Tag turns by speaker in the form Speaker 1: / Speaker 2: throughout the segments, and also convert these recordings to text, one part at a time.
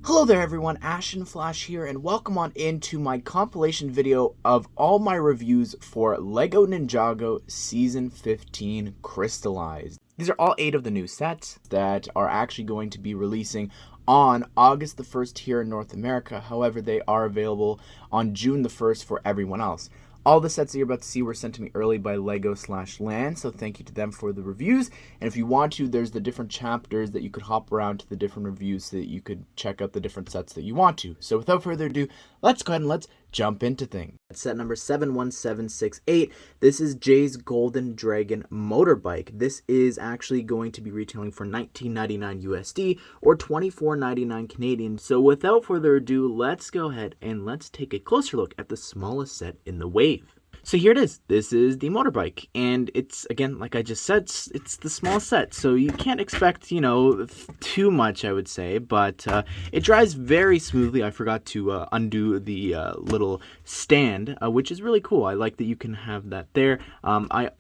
Speaker 1: Hello there everyone, Ashnflash here, and welcome on into my compilation video of all my reviews for LEGO Ninjago Season 15 Crystalized. These are all 8 of the new sets that are actually going to be releasing on August the 1st here in North America. However, they are available on June the 1st for everyone else. All the sets that you're about to see were sent to me early by Lego/Land, so thank you to them for the reviews. And if you want to, there's the different chapters that you could hop around to the different reviews so that you could check out the different sets that you want to. So without further ado, let's go ahead and let's jump into things. Set number 71768. This is Jay's Golden Dragon Motorbike. This is actually going to be retailing for $19.99 USD or $24.99 Canadian. So without further ado, let's go ahead and let's take a closer look at the smallest set in the wave. So here it is. This is the Motorbike, and it's, again, like I just said, it's the small set, so you can't expect, too much, I would say, but it drives very smoothly. I forgot to undo the little stand, which is really cool. I like that you can have that there. I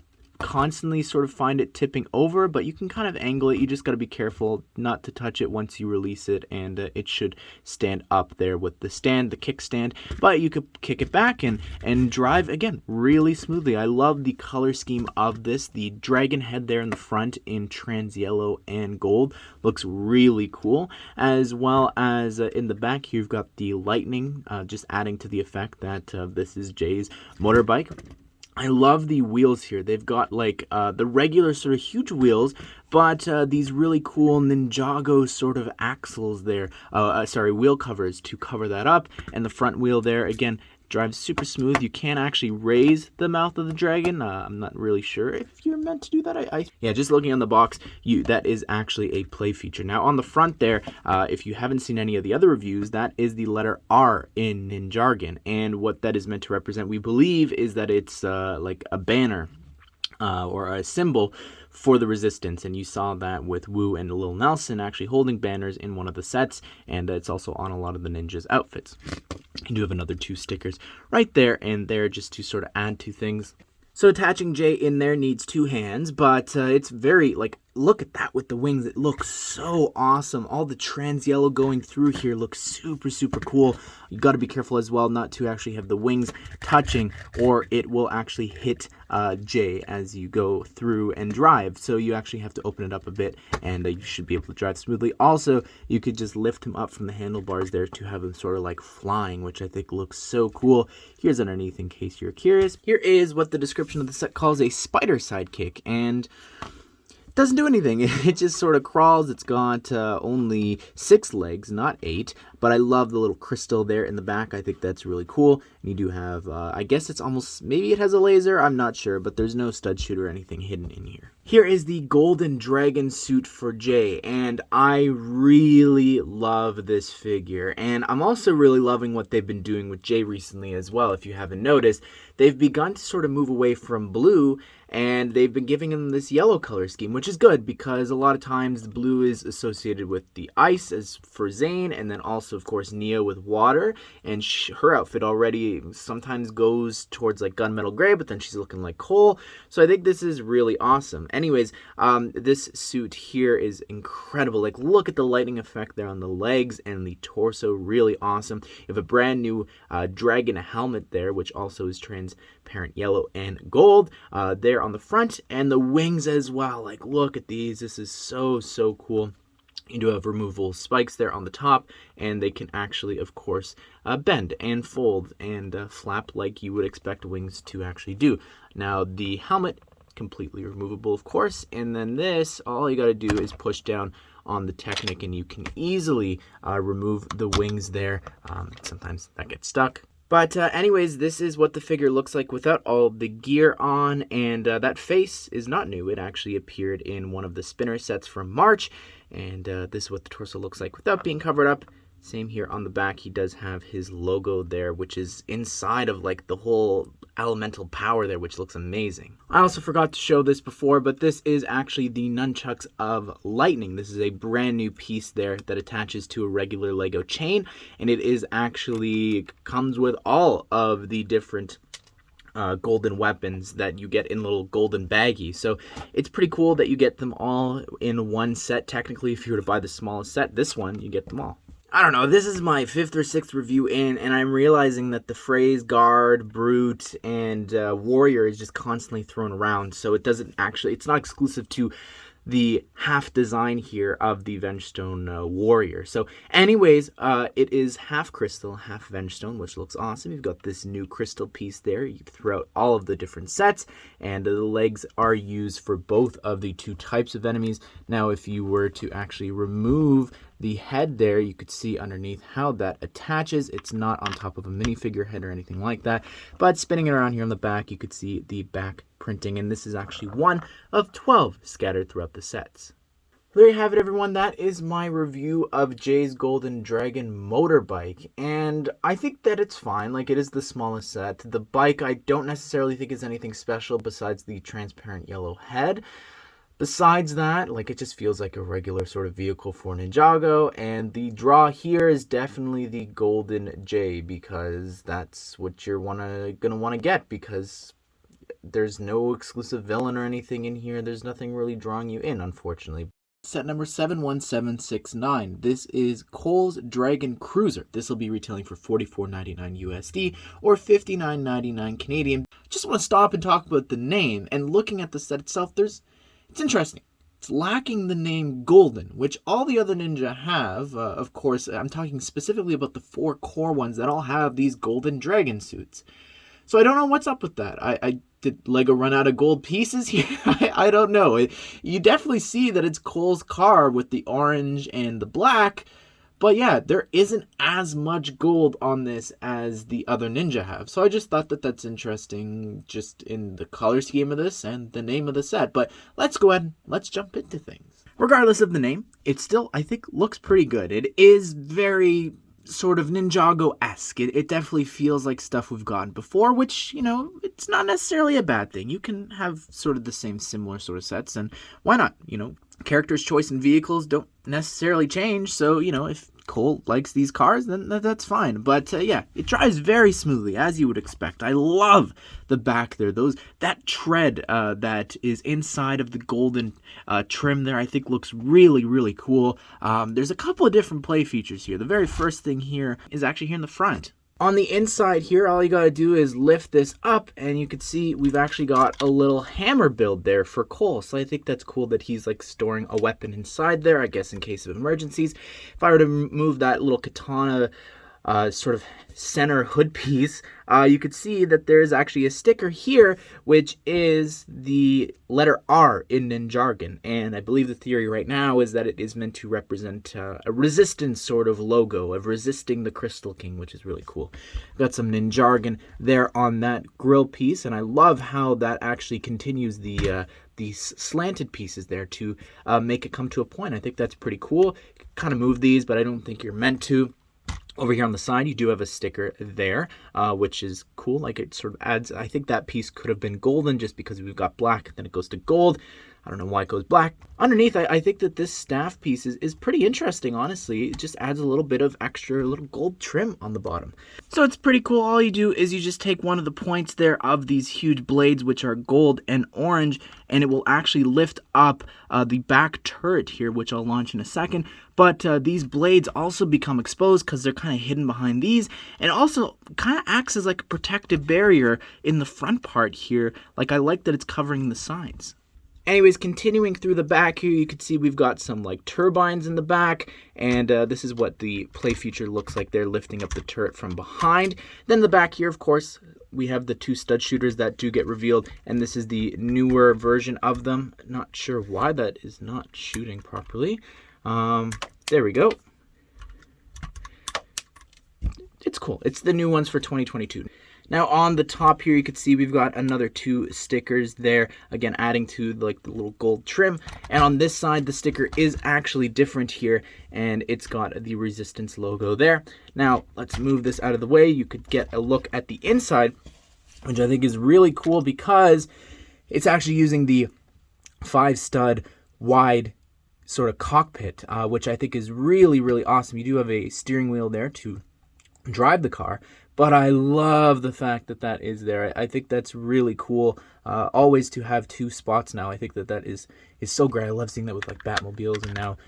Speaker 1: constantly sort of find it tipping over, but you can kind of angle it. You just got to be careful not to touch it once you release it, and it should stand up there with the stand, the kickstand, but you could kick it back and drive, again, really smoothly. I love the color scheme of this. The dragon head there in the front in trans yellow and gold looks really cool, as well as in the back here you've got the lightning, just adding to the effect that this is Jay's Motorbike. I love the wheels here. They've got like the regular sort of huge wheels, but these really cool Ninjago sort of axles there. Wheel covers to cover that up. And the front wheel there, again, drives super smooth. You can actually raise the mouth of the dragon. I'm not really sure if you're meant to do that. Yeah, just looking on the box, that is actually a play feature. Now on the front there, if you haven't seen any of the other reviews, that is the letter R in Ninjargon, and what that is meant to represent, we believe, is that it's like a banner or a symbol for the resistance, and you saw that with Wu and Lil Nelson actually holding banners in one of the sets, and it's also on a lot of the ninjas' outfits. You do have another 2 stickers right there and there just to sort of add to things. So attaching Jay in there needs 2 hands, but it's very, look at that with the wings. It looks so awesome. All the trans yellow going through here looks super, super cool. You got to be careful as well not to actually have the wings touching, or it will actually hit Jay as you go through and drive. So you actually have to open it up a bit, and you should be able to drive smoothly. Also, you could just lift him up from the handlebars there to have him sort of like flying, which I think looks so cool. Here's underneath in case you're curious. Here is what the description of the set calls a spider sidekick, and doesn't do anything. It just sort of crawls. It's got only 6 legs, not 8, but I love the little crystal there in the back. I think that's really cool. And you do have, I guess it's almost, maybe it has a laser, I'm not sure, but there's no stud shoot or anything hidden in here. Here is the golden dragon suit for Jay, and I really love this figure, and I'm also really loving what they've been doing with Jay recently as well. If you haven't noticed, they've begun to sort of move away from blue, and they've been giving him this yellow color scheme, which is good because a lot of times the blue is associated with the ice, as for Zane, and then also, of course, Neo with water, and her outfit already sometimes goes towards like gunmetal gray, but then she's looking like coal. So I think this is really awesome. Anyways, this suit here is incredible. Like, look at the lightning effect there on the legs and the torso, really awesome. You have a brand new dragon helmet there, which also is transparent yellow and gold there on the front, and the wings as well. Like, look at these. This is so, so cool. You do have removable spikes there on the top, and they can actually, of course, bend and fold and flap like you would expect wings to actually do. Now, the helmet, completely removable, of course, and then this, all you got to do is push down on the Technic, and you can easily remove the wings there. Sometimes that gets stuck. But anyways, this is what the figure looks like without all the gear on, and that face is not new. It actually appeared in one of the spinner sets from March, and this is what the torso looks like without being covered up. Same here on the back. He does have his logo there, which is inside of like the whole elemental power there, which looks amazing. I also forgot to show this before, but this is actually the nunchucks of lightning. This is a brand new piece there that attaches to a regular Lego chain, and it is actually comes with all of the different golden weapons that you get in little golden baggies. So it's pretty cool that you get them all in one set. Technically, if you were to buy the smallest set, this one, you get them all. I don't know, this is my 5th or 6th review in, and I'm realizing that the phrase guard, brute, and warrior is just constantly thrown around, so it doesn't actually, it's not exclusive to the half design here of the Vengestone warrior. So anyways, it is half crystal, half Vengestone, which looks awesome. You've got this new crystal piece there throughout all of the different sets, and the legs are used for both of the two types of enemies. Now, if you were to actually remove the head there, you could see underneath how that attaches. It's not on top of a minifigure head or anything like that, but spinning it around here on the back, you could see the back printing, and this is actually one of 12 scattered throughout the sets. There you have it, everyone. That is my review of Jay's Golden Dragon Motorbike, and I think that it's fine. Like, it is the smallest set. The bike I don't necessarily think is anything special besides the transparent yellow head. Besides that, like, it just feels like a regular sort of vehicle for Ninjago, and the draw here is definitely the Golden J, because that's what you're gonna want to get, because there's no exclusive villain or anything in here. There's nothing really drawing you in, unfortunately. Set number 71769. This is Cole's Dragon Cruiser. This will be retailing for $44.99 USD or $59.99 Canadian. Just want to stop and talk about the name, and looking at the set itself, it's interesting. It's lacking the name Golden, which all the other ninja have. Of course, I'm talking specifically about the 4 core ones that all have these golden dragon suits. So I don't know what's up with that. Did Lego run out of gold pieces here? I don't know. You definitely see that it's Cole's car with the orange and the black. But yeah, there isn't as much gold on this as the other ninja have. So I just thought that that's interesting, just in the color scheme of this and the name of the set. But let's go ahead and let's jump into things. Regardless of the name, it still, I think, looks pretty good. It is very sort of Ninjago-esque. It definitely feels like stuff we've gotten before, which, you know, it's not necessarily a bad thing. You can have sort of the same similar sort of sets, and why not? You know, characters' choice in vehicles don't necessarily change, so, you know, if Cole likes these cars, then that's fine. But yeah, it drives very smoothly, as you would expect. I love the back there. That tread that is inside of the golden trim there, I think looks really, really cool. There's a couple of different play features here. The very first thing here is actually here in the front. On the inside here, all you gotta do is lift this up, and you can see we've actually got a little hammer build there for Cole. So I think that's cool that he's like storing a weapon inside there, I guess in case of emergencies. If I were to move that little katana sort of center hood piece, you could see that there is actually a sticker here, which is the letter R in Ninjargon. And I believe the theory right now is that it is meant to represent a resistance sort of logo of resisting the Crystal King, which is really cool. Got some Ninjargon there on that grill piece, and I love how that actually continues these slanted pieces there to make it come to a point. I think that's pretty cool. You can kind of move these, but I don't think you're meant to. Over here on the side, you do have a sticker there, which is cool. Like, it sort of adds, I think that piece could have been golden just because we've got black, then it goes to gold. I don't know why it goes black. Underneath, I think that this staff piece is pretty interesting, honestly. It just adds a little bit of extra little gold trim on the bottom. So it's pretty cool. All you do is you just take one of the points there of these huge blades, which are gold and orange, and it will actually lift up the back turret here, which I'll launch in a second. But these blades also become exposed because they're kind of hidden behind these, and also kind of acts as like a protective barrier in the front part here. Like, I like that it's covering the sides. Anyways, continuing through the back here, you can see we've got some like turbines in the back, and this is what the play feature looks like. They're lifting up the turret from behind. Then the back here, of course, we have the 2 stud shooters that do get revealed, and this is the newer version of them. Not sure why that is not shooting properly. There we go. It's cool. It's the new ones for 2022. Now on the top here, you can see we've got another 2 stickers there, again adding to like the little gold trim. And on this side, the sticker is actually different here, and it's got the Resistance logo there. Now let's move this out of the way. You could get a look at the inside, which I think is really cool because it's actually using the 5 stud wide sort of cockpit, which I think is really, really awesome. You do have a steering wheel there to drive the car, but I love the fact that that is there. I think that's really cool. Always to have 2 spots now. I think that is so great. I love seeing that with like Batmobiles, and now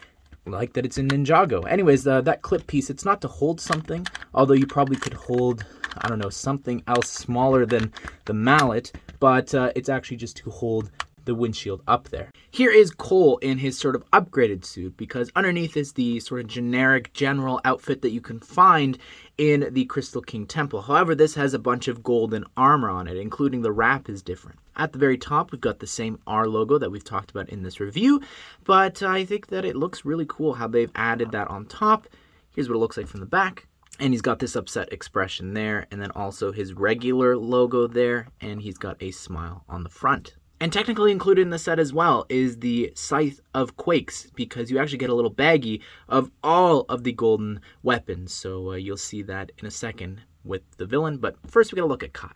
Speaker 1: like that it's in Ninjago. Anyways, that clip piece, it's not to hold something, although you probably could hold, I don't know, something else smaller than the mallet, but it's actually just to hold the windshield up there. Here is Cole in his sort of upgraded suit, because underneath is the sort of generic general outfit that you can find in the Crystal King Temple. However, this has a bunch of golden armor on it, including the wrap is different. At the very top, we've got the same R logo that we've talked about in this review, but I think that it looks really cool how they've added that on top. Here's what it looks like from the back. And he's got this upset expression there, and then also his regular logo there, and he's got a smile on the front. And technically included in the set as well is the Scythe of Quakes, because you actually get a little baggie of all of the golden weapons. So you'll see that in a second with the villain, but first we gotta look at Kai.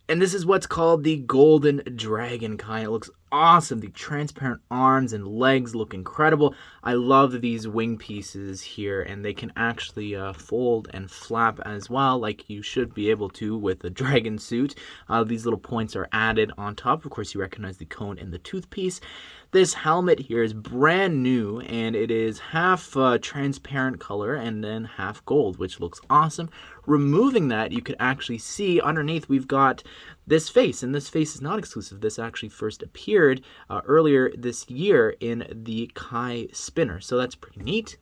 Speaker 1: And this is what's called the Golden Dragon Kai. It looks awesome. The transparent arms and legs look incredible. I love these wing pieces here, and they can actually fold and flap as well, like you should be able to with a dragon suit. These little points are added on top. Of course, you recognize the cone and the tooth piece. This helmet here is brand new, and it is half transparent color and then half gold, which looks awesome. Removing that, you could actually see underneath we've got this face, and this face is not exclusive. This actually first appeared earlier this year in the Kai spinner, so that's pretty neat.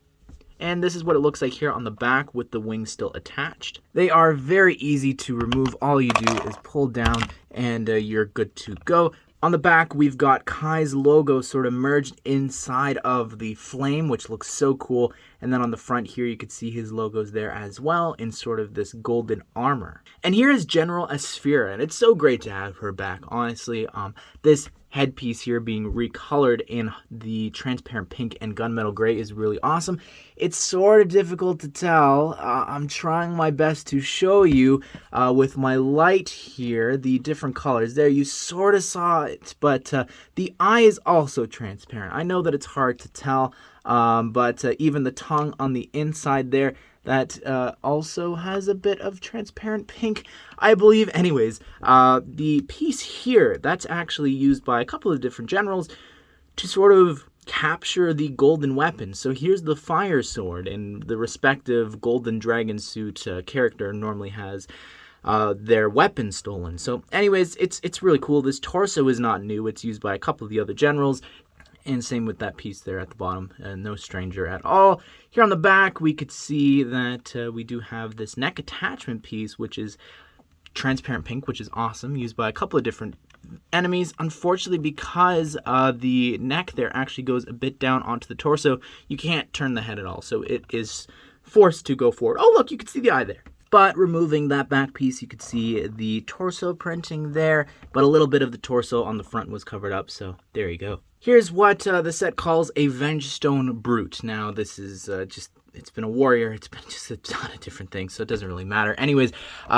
Speaker 1: And this is what it looks like here on the back with the wings still attached. They are very easy to remove. All you do is pull down and you're good to go. On the back, we've got Kai's logo sort of merged inside of the flame, which looks so cool. And then on the front here, you can see his logos there as well in sort of this golden armor. And here is General Asphira, and it's so great to have her back, honestly. This headpiece here being recolored in the transparent pink and gunmetal gray is really awesome. It's sort of difficult to tell. I'm trying my best to show you with my light here the different colors. There, you sort of saw it, but the eye is also transparent. I know that it's hard to tell, but even the tongue on the inside there, that also has a bit of transparent pink, I believe. Anyways, the piece here, that's actually used by a couple of different generals to sort of capture the golden weapons. So here's the fire sword, and the respective golden dragon suit character normally has their weapon stolen. So anyways, it's really cool. This torso is not new. It's used by a couple of the other generals. And same with that piece there at the bottom, no stranger at all. Here on the back, we could see that we do have this neck attachment piece, which is transparent pink, which is awesome, used by a couple of different enemies. Unfortunately, because the neck there actually goes a bit down onto the torso, you can't turn the head at all, so it is forced to go forward. Oh, look, you can see the eye there. But removing that back piece, you could see the torso printing there, but a little bit of the torso on the front was covered up, so there you go. Here's what the set calls a Vengestone Brute. Now, this is it's been a warrior. It's been just a ton of different things, so it doesn't really matter. Anyways,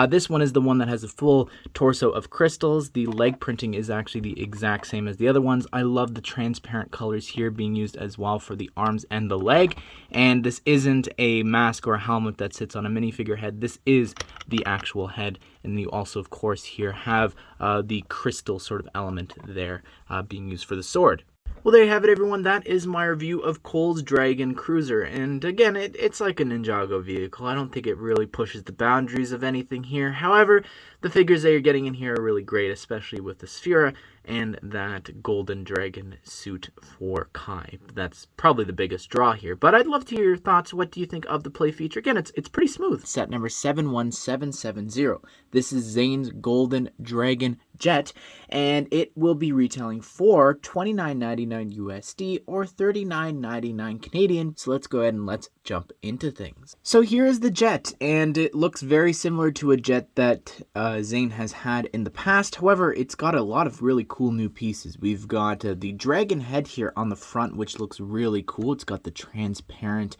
Speaker 1: this one is the one that has a full torso of crystals. The leg printing is actually the exact same as the other ones. I love the transparent colors here being used as well for the arms and the leg. And this isn't a mask or a helmet that sits on a minifigure head. This is the actual head. And you also, of course, here have the crystal sort of element there being used for the sword. Well, there you have it, everyone. That is my review of Cole's Dragon Cruiser. And again, it's like a Ninjago vehicle. I don't think it really pushes the boundaries of anything here. However, the figures that you're getting in here are really great, especially with the Sphera and that golden dragon suit for Kai. That's probably the biggest draw here. But I'd love to hear your thoughts. What do you think of the play feature? Again, it's pretty smooth. Set number 71770. This is Zane's Golden Dragon Jet, and it will be retailing for $29.99 USD or $39.99 Canadian. So let's go ahead and let's jump into things. So here is the jet, and it looks very similar to a jet that Zane has had in the past. However, it's got a lot of really cool new pieces. We've got the dragon head here on the front, which looks really cool. It's got the transparent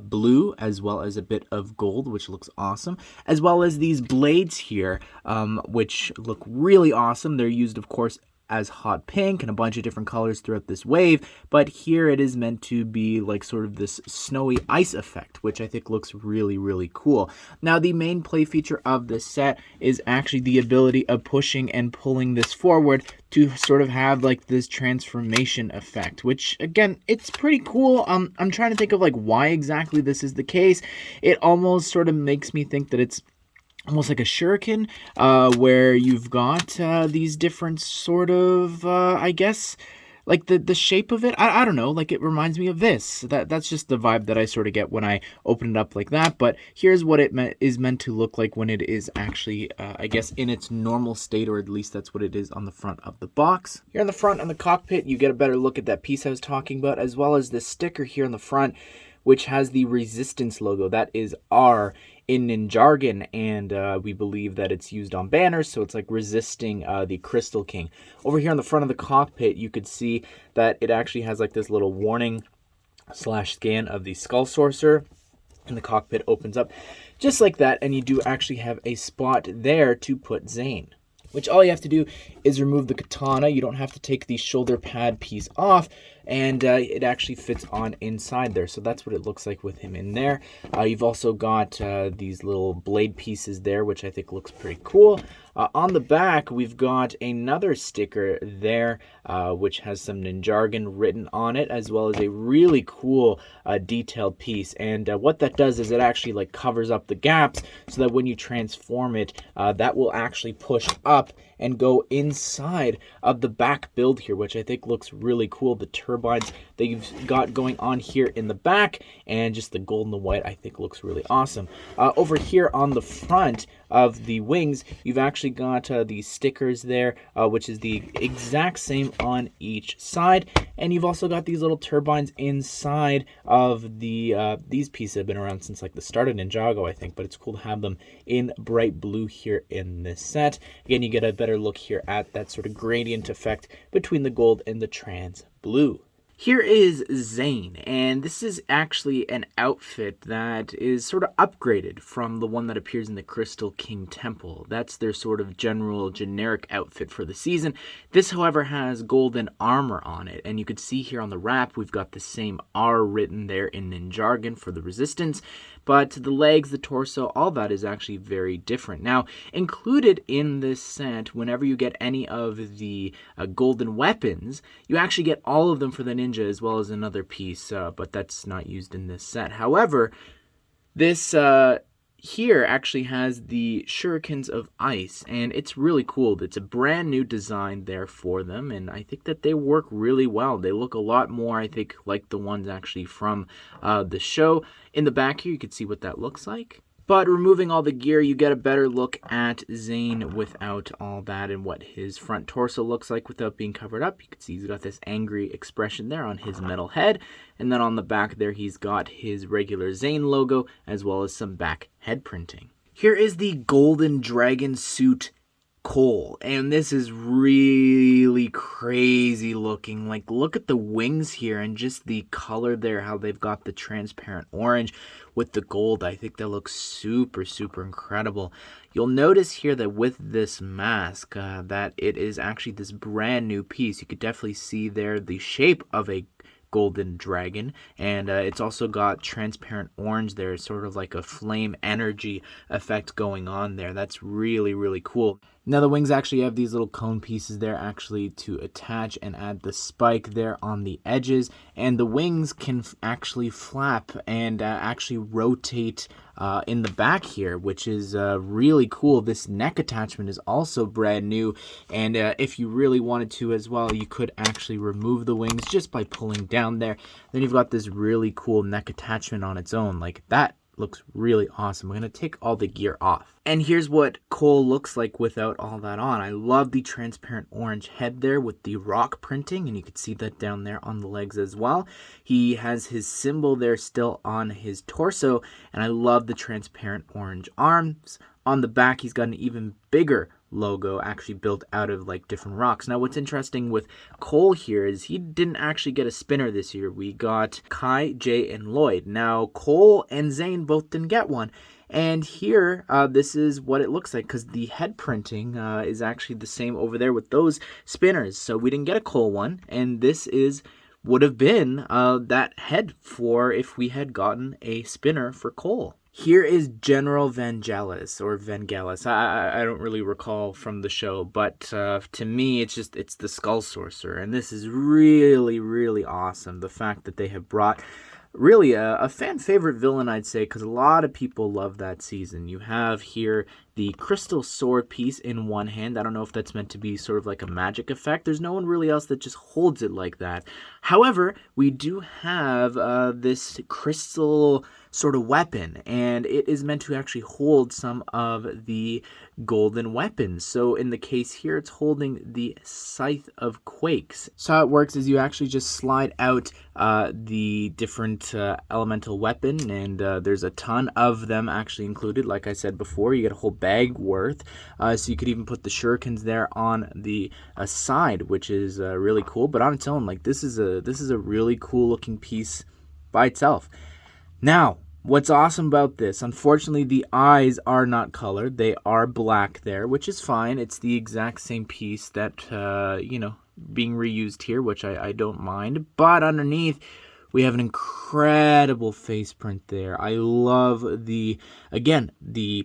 Speaker 1: blue as well as a bit of gold, which looks awesome, as well as these blades here, which look really awesome. They're used, of course, as hot pink and a bunch of different colors throughout this wave, but here it is meant to be like sort of this snowy ice effect, which I think looks really, really cool. Now, the main play feature of this set is actually the ability of pushing and pulling this forward to sort of have like this transformation effect, which again, it's pretty cool. I'm trying to think of like why exactly this is the case. It almost sort of makes me think that it's almost like a shuriken, where you've got these different sort of, I guess, like the shape of it. I don't know, like it reminds me of this. That's just the vibe that I sort of get when I open it up like that. But here's what it is meant to look like when it is actually, I guess, in its normal state, or at least that's what it is on the front of the box. Here on the front on the cockpit, you get a better look at that piece I was talking about, as well as this sticker here on the front, which has the resistance logo. That is R in Ninjago, and we believe that it's used on banners, so it's like resisting the Crystal King. Over here on the front of the cockpit, you could see that it actually has like this little warning / scan of the Skull Sorcerer, and the cockpit opens up just like that, and you do actually have a spot there to put Zane, which all you have to do is remove the katana. You don't have to take the shoulder pad piece off, and it actually fits on inside there. So that's what it looks like with him in there. You've also got these little blade pieces there, which I think looks pretty cool. On the back, we've got another sticker there, which has some Ninjago written on it, as well as a really cool detailed piece. And what that does is it actually like covers up the gaps, so that when you transform it, that will actually push up and go inside of the back build here, which I think looks really cool. The turbines that you've got going on here in the back, and just the gold and the white, I think looks really awesome. Over here on the front of the wings, you've actually got the stickers there, which is the exact same on each side, and you've also got these little turbines inside of the these pieces have been around since like the start of Ninjago, I think, but it's cool to have them in bright blue here in this set. Again, you get a better look here at that sort of gradient effect between the gold and the trans blue. Here is Zane, and this is actually an outfit that is sort of upgraded from the one that appears in the Crystal King Temple. That's their sort of general generic outfit for the season. This, however, has golden armor on it, and you can see here on the wrap, we've got the same R written there in Ninjago for the resistance, but the legs, the torso, all that is actually very different. Now, included in this set, whenever you get any of the golden weapons, you actually get all of them for the ninja, as well as another piece, but that's not used in this set. However, this here actually has the shurikens of ice, and it's really cool. It's a brand new design there for them, and I think that they work really well. They look a lot more, I think, like the ones actually from the show. In the back here, you can see what that looks like. But removing all the gear, you get a better look at Zane without all that, and what his front torso looks like without being covered up. You can see he's got this angry expression there on his metal head. And then on the back there, he's got his regular Zane logo, as well as some back head printing. Here is the Golden Dragon suit Cole, and this is really crazy looking. Like, look at the wings here and just the color there, how they've got the transparent orange with the gold. I think that looks super incredible. You'll notice here that with this mask, that it is actually this brand new piece. You could definitely see there the shape of a golden dragon, and it's also got transparent orange there, sort of like a flame energy effect going on there. That's really cool. Now the wings actually have these little cone pieces there actually to attach and add the spike there on the edges, and the wings can actually flap and actually rotate in the back here, which is really cool. This neck attachment is also brand new, and if you really wanted to as well, you could actually remove the wings just by pulling down there. Then you've got this really cool neck attachment on its own. Like, that looks really awesome. I'm going to take all the gear off. And here's what Cole looks like without all that on. I love the transparent orange head there with the rock printing, and you can see that down there on the legs as well. He has his symbol there still on his torso, and I love the transparent orange arms. On the back, he's got an even bigger logo actually built out of like different rocks. Now what's interesting with Cole here is he didn't actually get a spinner this year. We got Kai, Jay, and Lloyd. Now Cole and Zane both didn't get one, And here, this is what it looks like, because the head printing is actually the same over there with those spinners. So we didn't get a coal one, and this would have been that head for if we had gotten a spinner for coal. Here is General Vangelis, or Vangelis. I don't really recall from the show, but to me, it's the Skull Sorcerer. And this is really, really awesome. The fact that they have brought really a fan favorite villain, I'd say, because a lot of people love that season. You have here the crystal sword piece in one hand. I don't know if that's meant to be sort of like a magic effect. There's no one really else that just holds it like that. However, we do have this crystal sort of weapon, and it is meant to actually hold some of the golden weapons. So in the case here, it's holding the Scythe of Quakes. So how it works is you actually just slide out the different elemental weapon, and there's a ton of them actually included. Like I said before, you get a whole bag worth, so you could even put the shurikens there on the side, which is really cool. But on its own, like, this is a really cool looking piece by itself. Now, what's awesome about this, unfortunately, the eyes are not colored. They are black there, which is fine. It's the exact same piece that, being reused here, which I don't mind. But underneath, we have an incredible face print there. I love the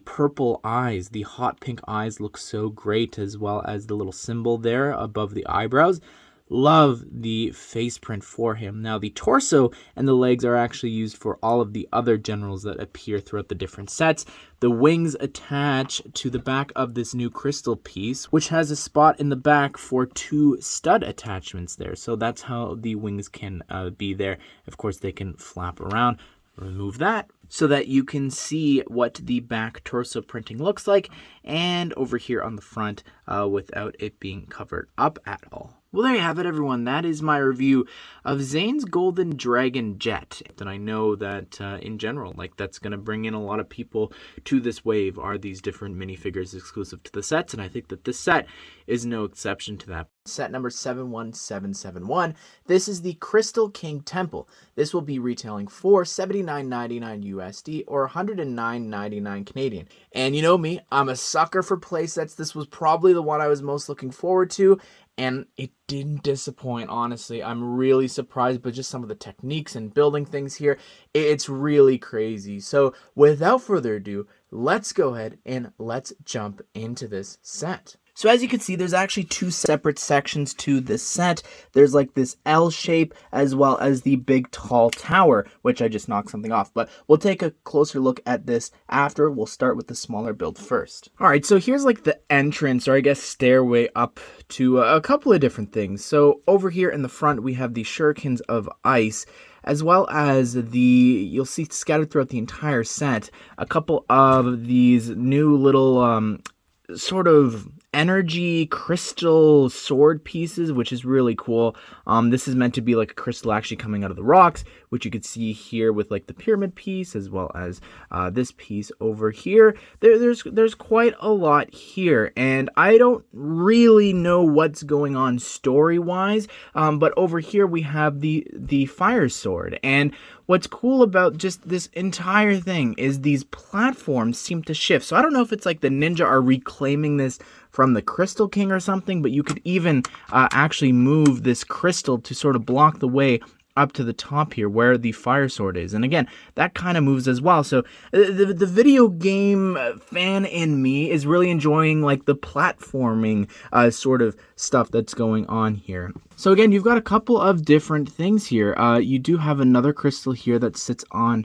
Speaker 1: purple eyes. The hot pink eyes look so great, as well as the little symbol there above the eyebrows. Love the face print for him. Now, the torso and the legs are actually used for all of the other generals that appear throughout the different sets. The wings attach to the back of this new crystal piece, which has a spot in the back for 2 stud attachments there. So that's how the wings can be there. Of course, they can flap around. Remove that so that you can see what the back torso printing looks like, and over here on the front without it being covered up at all. Well, there you have it, everyone. That is my review of Zane's Golden Dragon Jet. And I know that in general, like, that's going to bring in a lot of people to this wave, are these different minifigures exclusive to the sets, and I think that this set is no exception to that. Set number 71771. This is the Crystal King Temple. This will be retailing for $79.99 USD or $109.99 Canadian. And you know me, I'm a sucker for playsets. This was probably the one I was most looking forward to, and it didn't disappoint, honestly. I'm really surprised by just some of the techniques and building things here. It's really crazy. So without further ado, let's go ahead and let's jump into this set. So as you can see, there's actually 2 separate sections to this set. There's like this L shape, as well as the big tall tower, which I just knocked something off. But we'll take a closer look at this after. We'll start with the smaller build first. All right, so here's like the entrance, or I guess stairway up to a couple of different things. So over here in the front, we have the shurikens of ice, as well as you'll see scattered throughout the entire set, a couple of these new little sort of energy crystal sword pieces, which is really cool. This is meant to be like a crystal actually coming out of the rocks, which you could see here with like the pyramid piece, as well as this piece over here. There's quite a lot here, and I don't really know what's going on story-wise, but over here we have the fire sword. And what's cool about just this entire thing is these platforms seem to shift. So I don't know if it's like the ninja are reclaiming this from the Crystal King or something, but you could even actually move this crystal to sort of block the way up to the top here where the fire sword is. And again, that kind of moves as well. So the video game fan in me is really enjoying like the platforming sort of stuff that's going on here. So again, you've got a couple of different things here. You do have another crystal here that sits on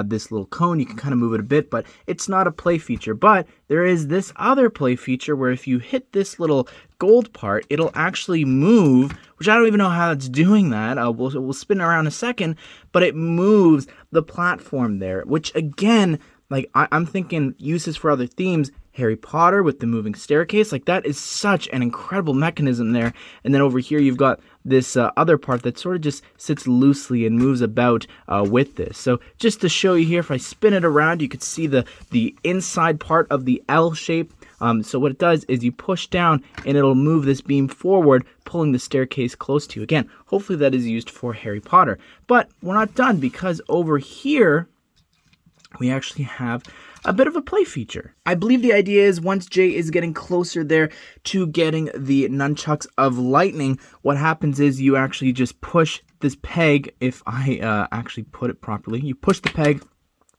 Speaker 1: this little cone. You can kind of move it a bit, but it's not a play feature. But there is this other play feature where if you hit this little gold part, it'll actually move, which I don't even know how it's doing that. We'll spin around in a second, but it moves the platform there, which again, like I'm thinking uses for other themes. Harry Potter with the moving staircase, like that is such an incredible mechanism there. And then over here you've got this other part that sort of just sits loosely and moves about with this. So just to show you here, if I spin it around, you could see the inside part of the L shape. So what it does is you push down and it'll move this beam forward, pulling the staircase close to you. Again, hopefully that is used for Harry Potter. But we're not done, because over here we actually have a bit of a play feature. I believe the idea is once Jay is getting closer there to getting the nunchucks of lightning, what happens is you actually just push this peg. If I actually put it properly, you push the peg,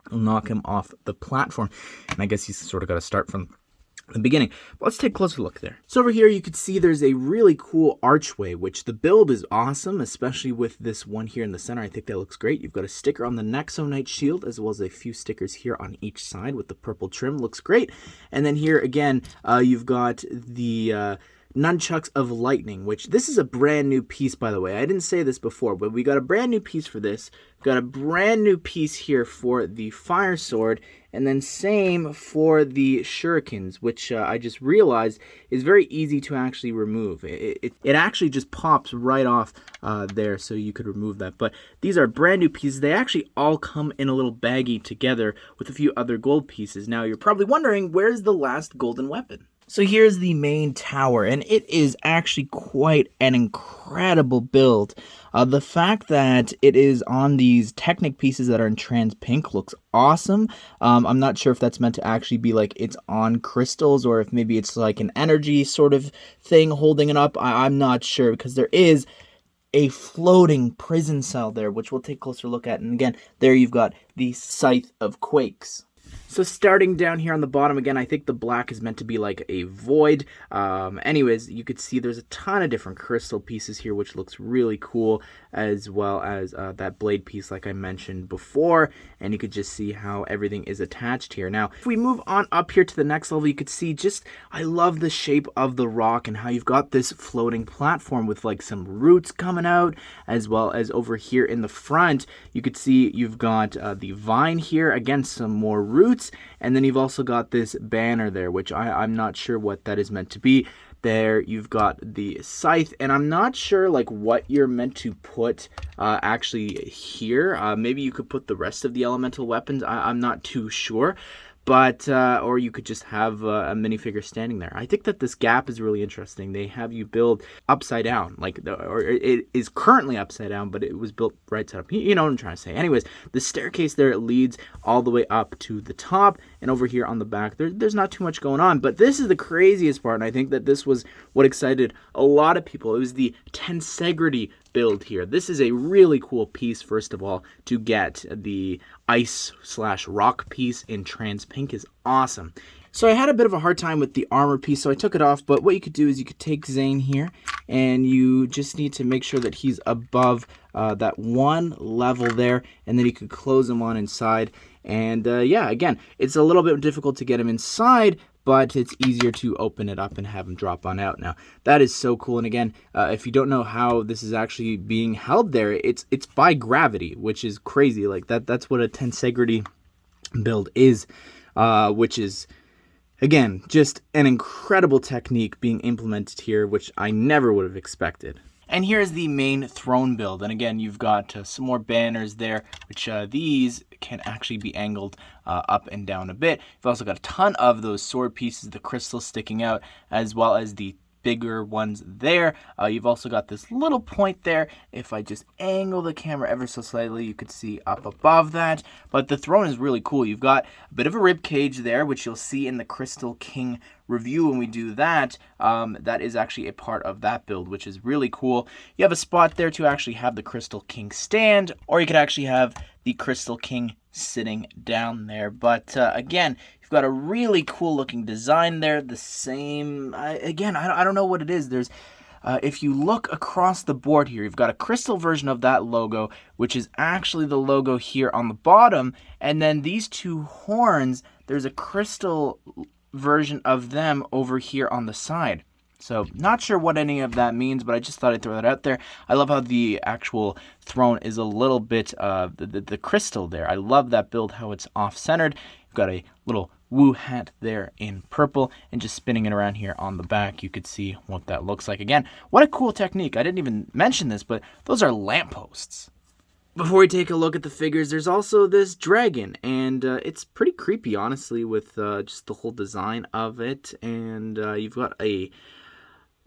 Speaker 1: it'll knock him off the platform. And I guess he's sort of got to start from the beginning. But let's take a closer look there. So over here you can see there's a really cool archway, which the build is awesome, especially with this one here in the center. I think that looks great. You've got a sticker on the Nexonite shield, as well as a few stickers here on each side with the purple trim. Looks great. And then here again, you've got the nunchucks of lightning, which this is a brand new piece, by the way. I didn't say this before, but we got a brand new piece for this. Got a brand new piece here for the fire sword, and then same for the shurikens, which I just realized is very easy to actually remove. It actually just pops right off there, so you could remove that. But these are brand new pieces. They actually all come in a little baggie together with a few other gold pieces. Now you're probably wondering, where's the last golden weapon? So here's the main tower, and it is actually quite an incredible build. The fact that it is on these Technic pieces that are in trans pink looks awesome. I'm not sure if that's meant to actually be like it's on crystals, or if maybe it's like an energy sort of thing holding it up. I'm not sure, because there is a floating prison cell there, which we'll take a closer look at. And again, there you've got the Scythe of Quakes. So starting down here on the bottom, again, I think the black is meant to be like a void. Anyways, you could see there's a ton of different crystal pieces here, which looks really cool, as well as that blade piece like I mentioned before. And you could just see how everything is attached here. Now, if we move on up here to the next level, you could see just, I love the shape of the rock and how you've got this floating platform with like some roots coming out, as well as over here in the front, you could see you've got the vine here, again, some more roots. And then you've also got this banner there, which I'm not sure what that is meant to be. There you've got the scythe, and I'm not sure like what you're meant to put actually here. Maybe you could put the rest of the elemental weapons. I'm not too sure. But, or you could just have a minifigure standing there. I think that this gap is really interesting. They have you build upside down, like, or it is currently upside down, but it was built right side up. You know what I'm trying to say. Anyways, the staircase there, it leads all the way up to the top, and over here on the back, there's not too much going on. But this is the craziest part, and I think that this was what excited a lot of people. It was the tensegrity build here. This is a really cool piece, first of all, to get. The ice/rock piece in trans pink is awesome. So I had a bit of a hard time with the armor piece, so I took it off. But what you could do is you could take Zane here, and you just need to make sure that he's above that one level there, and then you could close him on inside. And yeah, again, it's a little bit difficult to get him inside, but it's easier to open it up and have him drop on out. Now, that is so cool. And again, if you don't know how this is actually being held there, it's by gravity, which is crazy. Like that's what a tensegrity build is, which is, again, just an incredible technique being implemented here, which I never would have expected. And here's the main throne build. And again, you've got some more banners there, which these can actually be angled up and down a bit. You've also got a ton of those sword pieces, the crystals sticking out, as well as the bigger ones there. You've also got this little point there. If I just angle the camera ever so slightly, you could see up above that. But the throne is really cool. You've got a bit of a rib cage there, which you'll see in the Crystal King review when we do that. That is actually a part of that build, which is really cool. You have a spot there to actually have the Crystal King stand, or you could actually have the Crystal King sitting down there. But again, you've got a really cool looking design there. The same, again, I don't know what it is. There's if you look across the board here, you've got a crystal version of that logo, which is actually the logo here on the bottom. And then these two horns, there's a crystal version of them over here on the side. So not sure what any of that means, but I just thought I'd throw that out there. I love how the actual throne is a little bit the crystal there. I love that build, how it's off-centered. You've got a little woo hat there in purple, and just spinning it around here on the back, you could see what that looks like. Again, what a cool technique. I didn't even mention this, but those are lampposts. Before we take a look at the figures, there's also this dragon, and it's pretty creepy, honestly, with just the whole design of it. And you've got a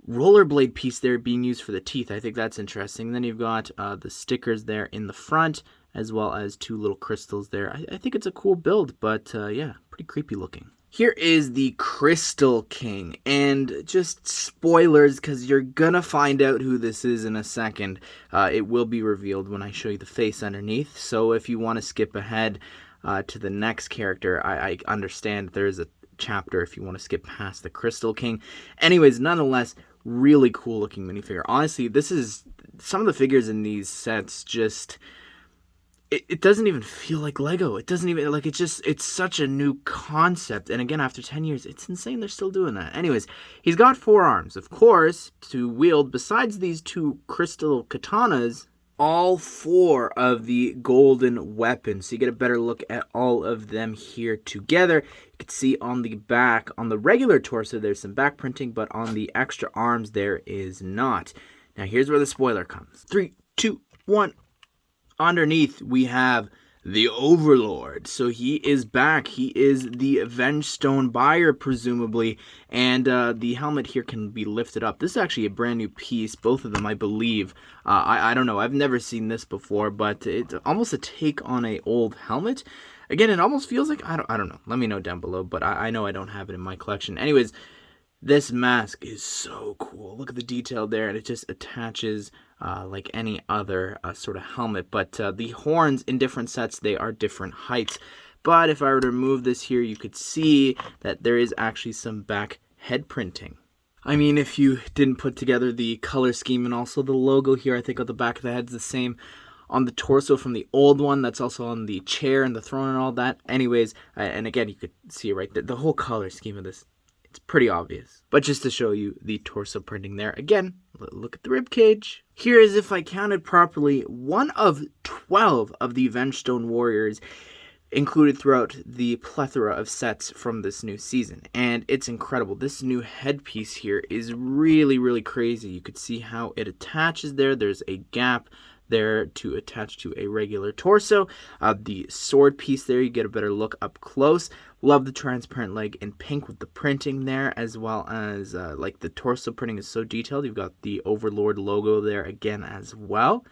Speaker 1: rollerblade piece there being used for the teeth. I think that's interesting. Then you've got the stickers there in the front, as well as 2 little crystals there. I think it's a cool build, but yeah, pretty creepy looking. Here is the Crystal King, and just spoilers because you're gonna find out who this is in a second. It will be revealed when I show you the face underneath, so if you want to skip ahead to the next character, I understand there is a chapter if you want to skip past the Crystal King. Anyways, nonetheless, really cool looking minifigure. Honestly, this is some of the figures in these sets just... It doesn't even feel like Lego. It doesn't even, like, it's such a new concept. And again, after 10 years, it's insane they're still doing that. Anyways, he's got 4 arms, of course, to wield, besides these 2 crystal katanas, all 4 of the golden weapons. So you get a better look at all of them here together. You can see on the back, on the regular torso, there's some back printing, but on the extra arms, there is not. Now, here's where the spoiler comes. 3, 2, 1. Underneath, we have the Overlord. So he is back. He is the Vengestone buyer, presumably. And the helmet here can be lifted up. This is actually a brand new piece. Both of them, I believe. I don't know. I've never seen this before, but it's almost a take on an old helmet. Again, it almost feels like, I don't know. Let me know down below, but I know I don't have it in my collection. Anyways, this mask is so cool. Look at the detail there, and it just attaches like any other sort of helmet. But the horns in different sets, they are different heights. But if I were to remove this here, you could see that there is actually some back head printing. I mean, if you didn't put together the color scheme and also the logo here, I think on the back of the head's the same on the torso from the old one. That's also on the chair and the throne and all that. Anyways, and again, you could see right there, the whole color scheme of this. It's pretty obvious. But just to show you the torso printing there. Again, look at the rib cage. Here is, if I counted properly, one of 12 of the Vengestone warriors included throughout the plethora of sets from this new season. And it's incredible. This new headpiece here is really, really crazy. You could see how it attaches there. There's a gap there to attach to a regular torso. The sword piece there, you get a better look up close. Love the transparent leg in pink with the printing there, as well as like the torso printing is so detailed. You've got the Overlord logo there again as well.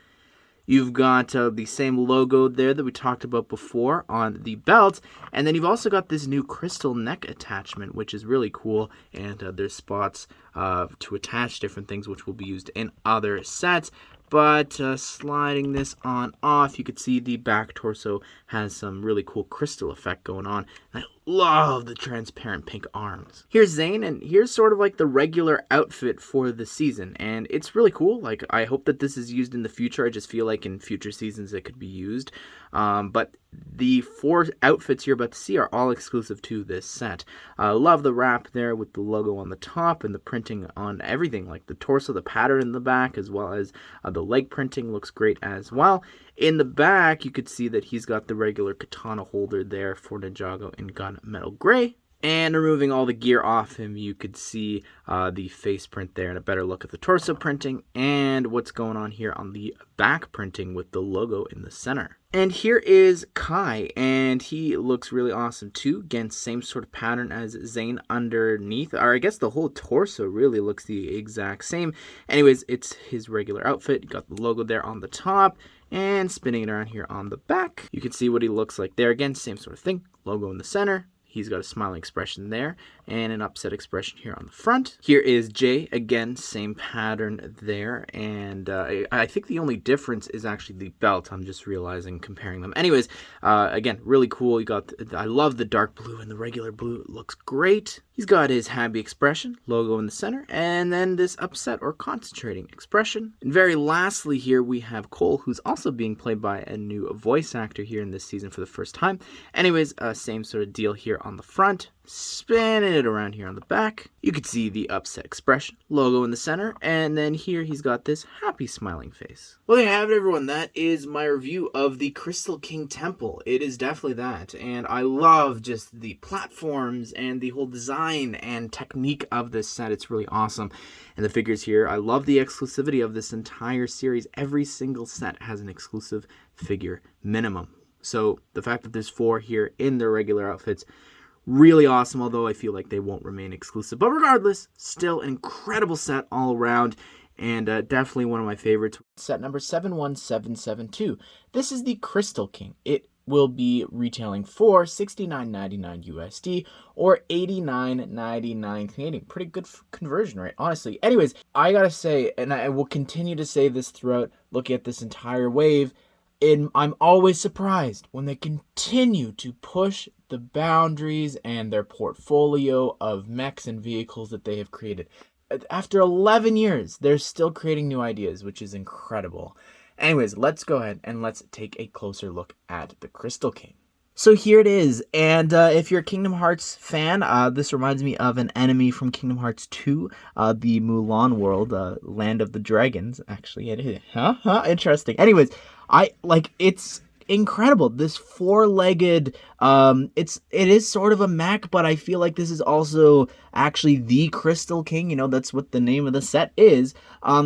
Speaker 1: You've got the same logo there that we talked about before on the belt. And then you've also got this new crystal neck attachment, which is really cool. And there's spots to attach different things, which will be used in other sets. But sliding this on off, you could see the back torso has some really cool crystal effect going on. And I love the transparent pink arms. Here's Zane, and here's sort of like the regular outfit for the season. And it's really cool. Like, I hope that this is used in the future. I just feel like in future seasons it could be used. But the 4 outfits you're about to see are all exclusive to this set. Love the wrap there with the logo on the top and the printing on everything, like the torso, the pattern in the back, as well as the leg printing looks great as well. In the back, you could see that he's got the regular katana holder there for Ninjago in gunmetal gray. And removing all the gear off him, you could see the face print there and a better look at the torso printing and what's going on here on the back printing with the logo in the center. And here is Kai, and he looks really awesome too. Again, same sort of pattern as Zane underneath, or I guess the whole torso really looks the exact same. Anyways, it's his regular outfit. You got the logo there on the top, and spinning it around here on the back. You can see what he looks like there. Again, same sort of thing. Logo in the center. He's got a smiling expression there and an upset expression here on the front. Here is Jay. Again, same pattern there. And I think the only difference is actually the belt. I'm just realizing comparing them. Anyways, again, really cool. You got, I love the dark blue and the regular blue. It looks great. He's got his happy expression, logo in the center, and then this upset or concentrating expression. And very lastly here, we have Cole, who's also being played by a new voice actor here in this season for the first time. Anyways, same sort of deal here on the front, spinning it around here on the back. You can see the upset expression, logo in the center, and then here he's got this happy smiling face. Well, there you have it, everyone. That is my review of the Crystal King Temple. It is definitely that, and I love just the platforms and the whole design and technique of this set. It's really awesome. And the figures here, I love the exclusivity of this entire series. Every single set has an exclusive figure minimum. So the fact that there's 4 here in their regular outfits, really awesome, although I feel like they won't remain exclusive. But regardless, still an incredible set all around. and definitely one of my favorites. Set number 71772. This is the Crystal King. It will be retailing for $69.99 USD or $89.99 Canadian. Pretty good conversion rate, honestly. Anyways, I gotta say, and I will continue to say this throughout looking at this entire wave, and I'm always surprised when they continue to push the boundaries and their portfolio of mechs and vehicles that they have created. After 11 years, they're still creating new ideas, which is incredible. Anyways, let's go ahead and let's take a closer look at the Crystal King. So here it is, and if you're a Kingdom Hearts fan, this reminds me of an enemy from Kingdom Hearts 2, the Mulan world, Land of the Dragons. Actually, it is. Interesting. Anyways, it's incredible. This four-legged, it is sort of a mech, but I feel like this is also actually the Crystal King. You know, that's what the name of the set is.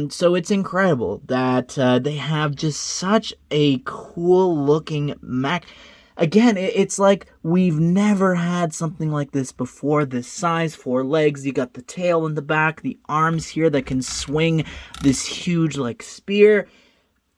Speaker 1: So it's incredible that they have just such a cool-looking mech. Again, it's like we've never had something like this before. This size, 4 legs, you got the tail in the back, the arms here that can swing this huge like spear.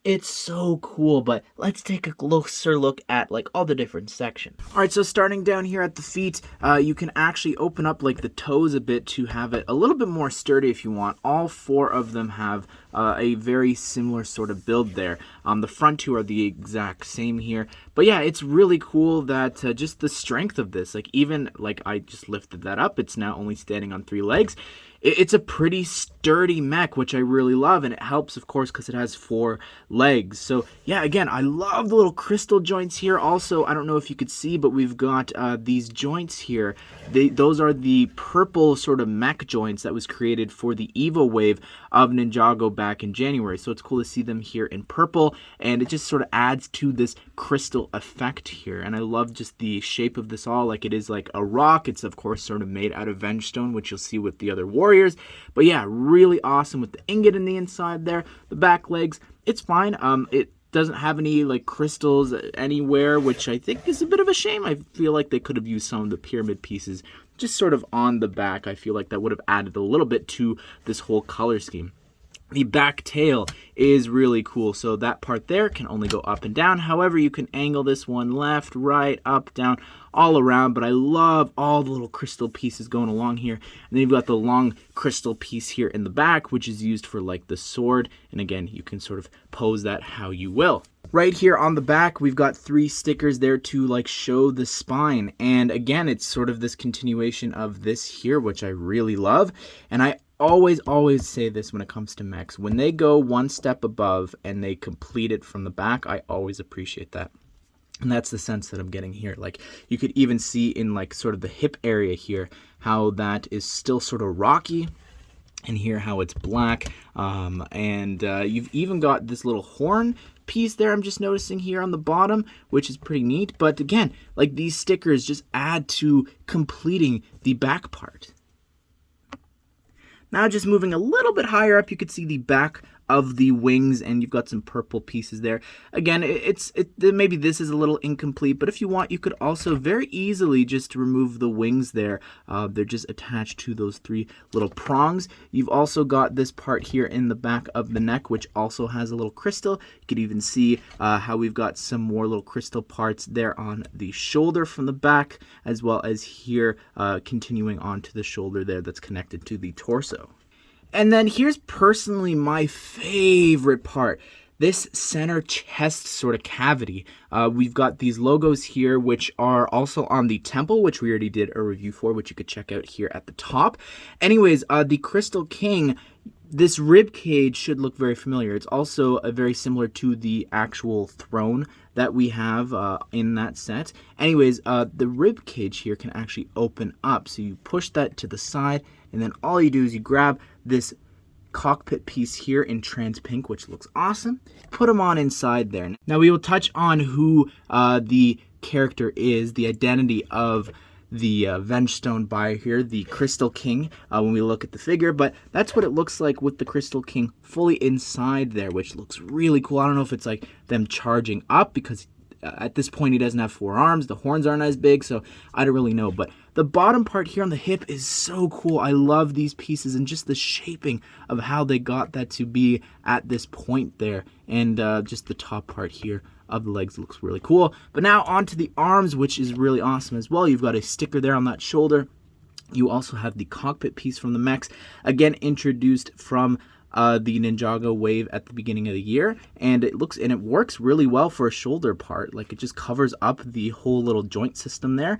Speaker 1: It's so cool, but let's take a closer look at like all the different sections. All right, so starting down here at the feet, you can actually open up like the toes a bit to have it a little bit more sturdy if you want. All 4 of them have a very similar sort of build there. The front 2 are the exact same here. But yeah, it's really cool that just the strength of this, like even like I just lifted that up, it's now only standing on 3 legs. It's a pretty sturdy mech, which I really love, and it helps, of course, because it has 4 legs. So, yeah, again, I love the little crystal joints here. Also, I don't know if you could see, but we've got these joints here. Those are the purple sort of mech joints that was created for the EVO wave of Ninjago back in January. So it's cool to see them here in purple, and it just sort of adds to this crystal effect here. And I love just the shape of this all. Like, it is like a rock. It's, of course, sort of made out of Vengestone, which you'll see with the other warriors. But yeah, really awesome with the ingot in the inside there. The back legs, it's fine. It doesn't have any like crystals anywhere, which I think is a bit of a shame. I feel like they could have used some of the pyramid pieces just sort of on the back. I feel like that would have added a little bit to this whole color scheme. The back tail is really cool, so that part there can only go up and down. However, you can angle this one left, right, up, down, all around, but I love all the little crystal pieces going along here. And then you've got the long crystal piece here in the back, which is used for like the sword, and again, you can sort of pose that how you will. Right here on the back, we've got 3 stickers there to like show the spine, and again, it's sort of this continuation of this here, which I really love. And I always say this when it comes to mechs. When they go one step above and they complete it from the back, I always appreciate that. And that's the sense that I'm getting here. Like, you could even see in like sort of the hip area here how that is still sort of rocky, and here how it's black. You've even got this little horn piece there I'm just noticing here on the bottom, which is pretty neat. But again, like, these stickers just add to completing the back part. Now just moving a little bit higher up, you could see the back of the wings, and you've got some purple pieces there. Again, maybe this is a little incomplete, but if you want, you could also very easily just remove the wings there. They're just attached to those 3 little prongs. You've also got this part here in the back of the neck, which also has a little crystal. You could even see how we've got some more little crystal parts there on the shoulder from the back, as well as here continuing on to the shoulder there that's connected to the torso. And then here's personally my favorite part, this center chest sort of cavity. We've got these logos here, which are also on the temple, which we already did a review for, which you could check out here at the top. Anyways, the Crystal King, this rib cage should look very familiar. It's also very similar to the actual throne that we have in that set. Anyways, the rib cage here can actually open up. So you push that to the side, and then all you do is you grab this cockpit piece here in trans pink, which looks awesome. Put them on inside there. Now we will touch on who the character is, the identity of the Vengestone buyer here, the Crystal King, when we look at the figure, but that's what it looks like with the Crystal King fully inside there, which looks really cool. I don't know if it's like them charging up, because at this point he doesn't have 4 arms. The horns aren't as big, so I don't really know. But the bottom part here on the hip is so cool. I love these pieces and just the shaping of how they got that to be at this point there. And just the top part here of the legs looks really cool. But now onto the arms, which is really awesome as well. You've got a sticker there on that shoulder. You also have the cockpit piece from the MECH, again introduced from the Ninjago wave at the beginning of the year, and it works really well for a shoulder part. Like, it just covers up the whole little joint system there.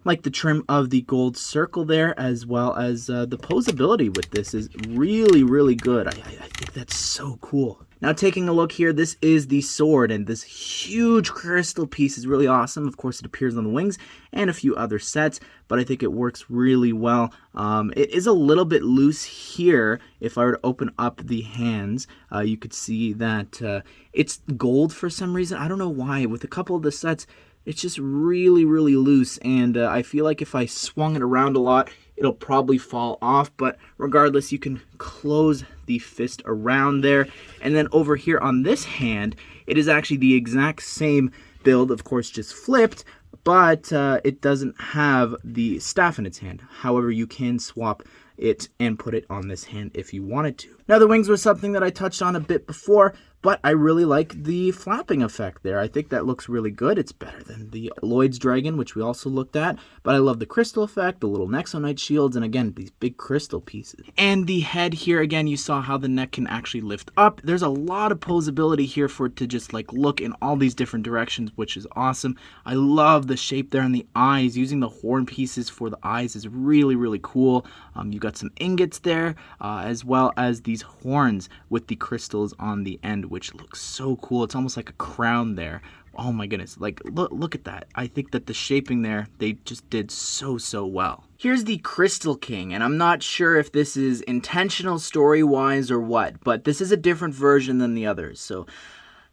Speaker 1: Like the trim of the gold circle there, as well as the posability with this is really, really good. I think that's so cool. Now, taking a look here, this is the sword, and this huge crystal piece is really awesome. Of course, it appears on the wings and a few other sets, but I think it works really well. It is a little bit loose here. If I were to open up the hands, you could see that it's gold for some reason. I don't know why. With a couple of the sets, it's just really, really loose, and I feel like if I swung it around a lot, it'll probably fall off. But regardless, you can close the fist around there. And then over here on this hand, it is actually the exact same build, of course, just flipped, but it doesn't have the staff in its hand. However, you can swap it and put it on this hand if you wanted to. Now, the wings was something that I touched on a bit before, but I really like the flapping effect there. I think that looks really good. It's better than the Lloyd's dragon, which we also looked at, but I love the crystal effect, the little Nexonite shields, and again, these big crystal pieces. And the head here, again, you saw how the neck can actually lift up. There's a lot of posability here for it to just like look in all these different directions, which is awesome. I love the shape there on the eyes. Using the horn pieces for the eyes is really, really cool. You got some ingots there, as well as these horns with the crystals on the end, which looks so cool. It's almost like a crown there. Oh my goodness, like look at that. I think that the shaping there, they just did so well. Here's the Crystal King, and I'm not sure if this is intentional story-wise or what, but this is a different version than the others. So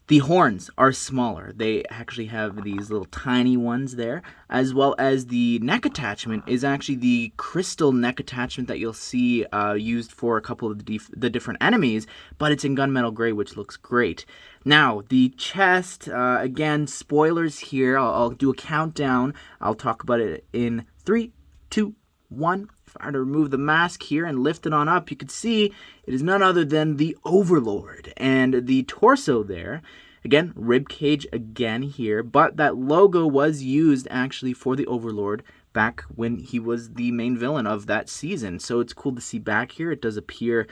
Speaker 1: the horns are smaller. They actually have these little tiny ones there, as well as the neck attachment is actually the crystal neck attachment that you'll see used for a couple of the different enemies, but it's in gunmetal gray, which looks great. Now, the chest, again, spoilers here. I'll do a countdown. I'll talk about it in 3, 2, 1. If I were to remove the mask here and lift it on up, you can see it is none other than the Overlord. And the torso there, again, rib cage again here, but that logo was used actually for the Overlord back when he was the main villain of that season. So it's cool to see back here. It does appear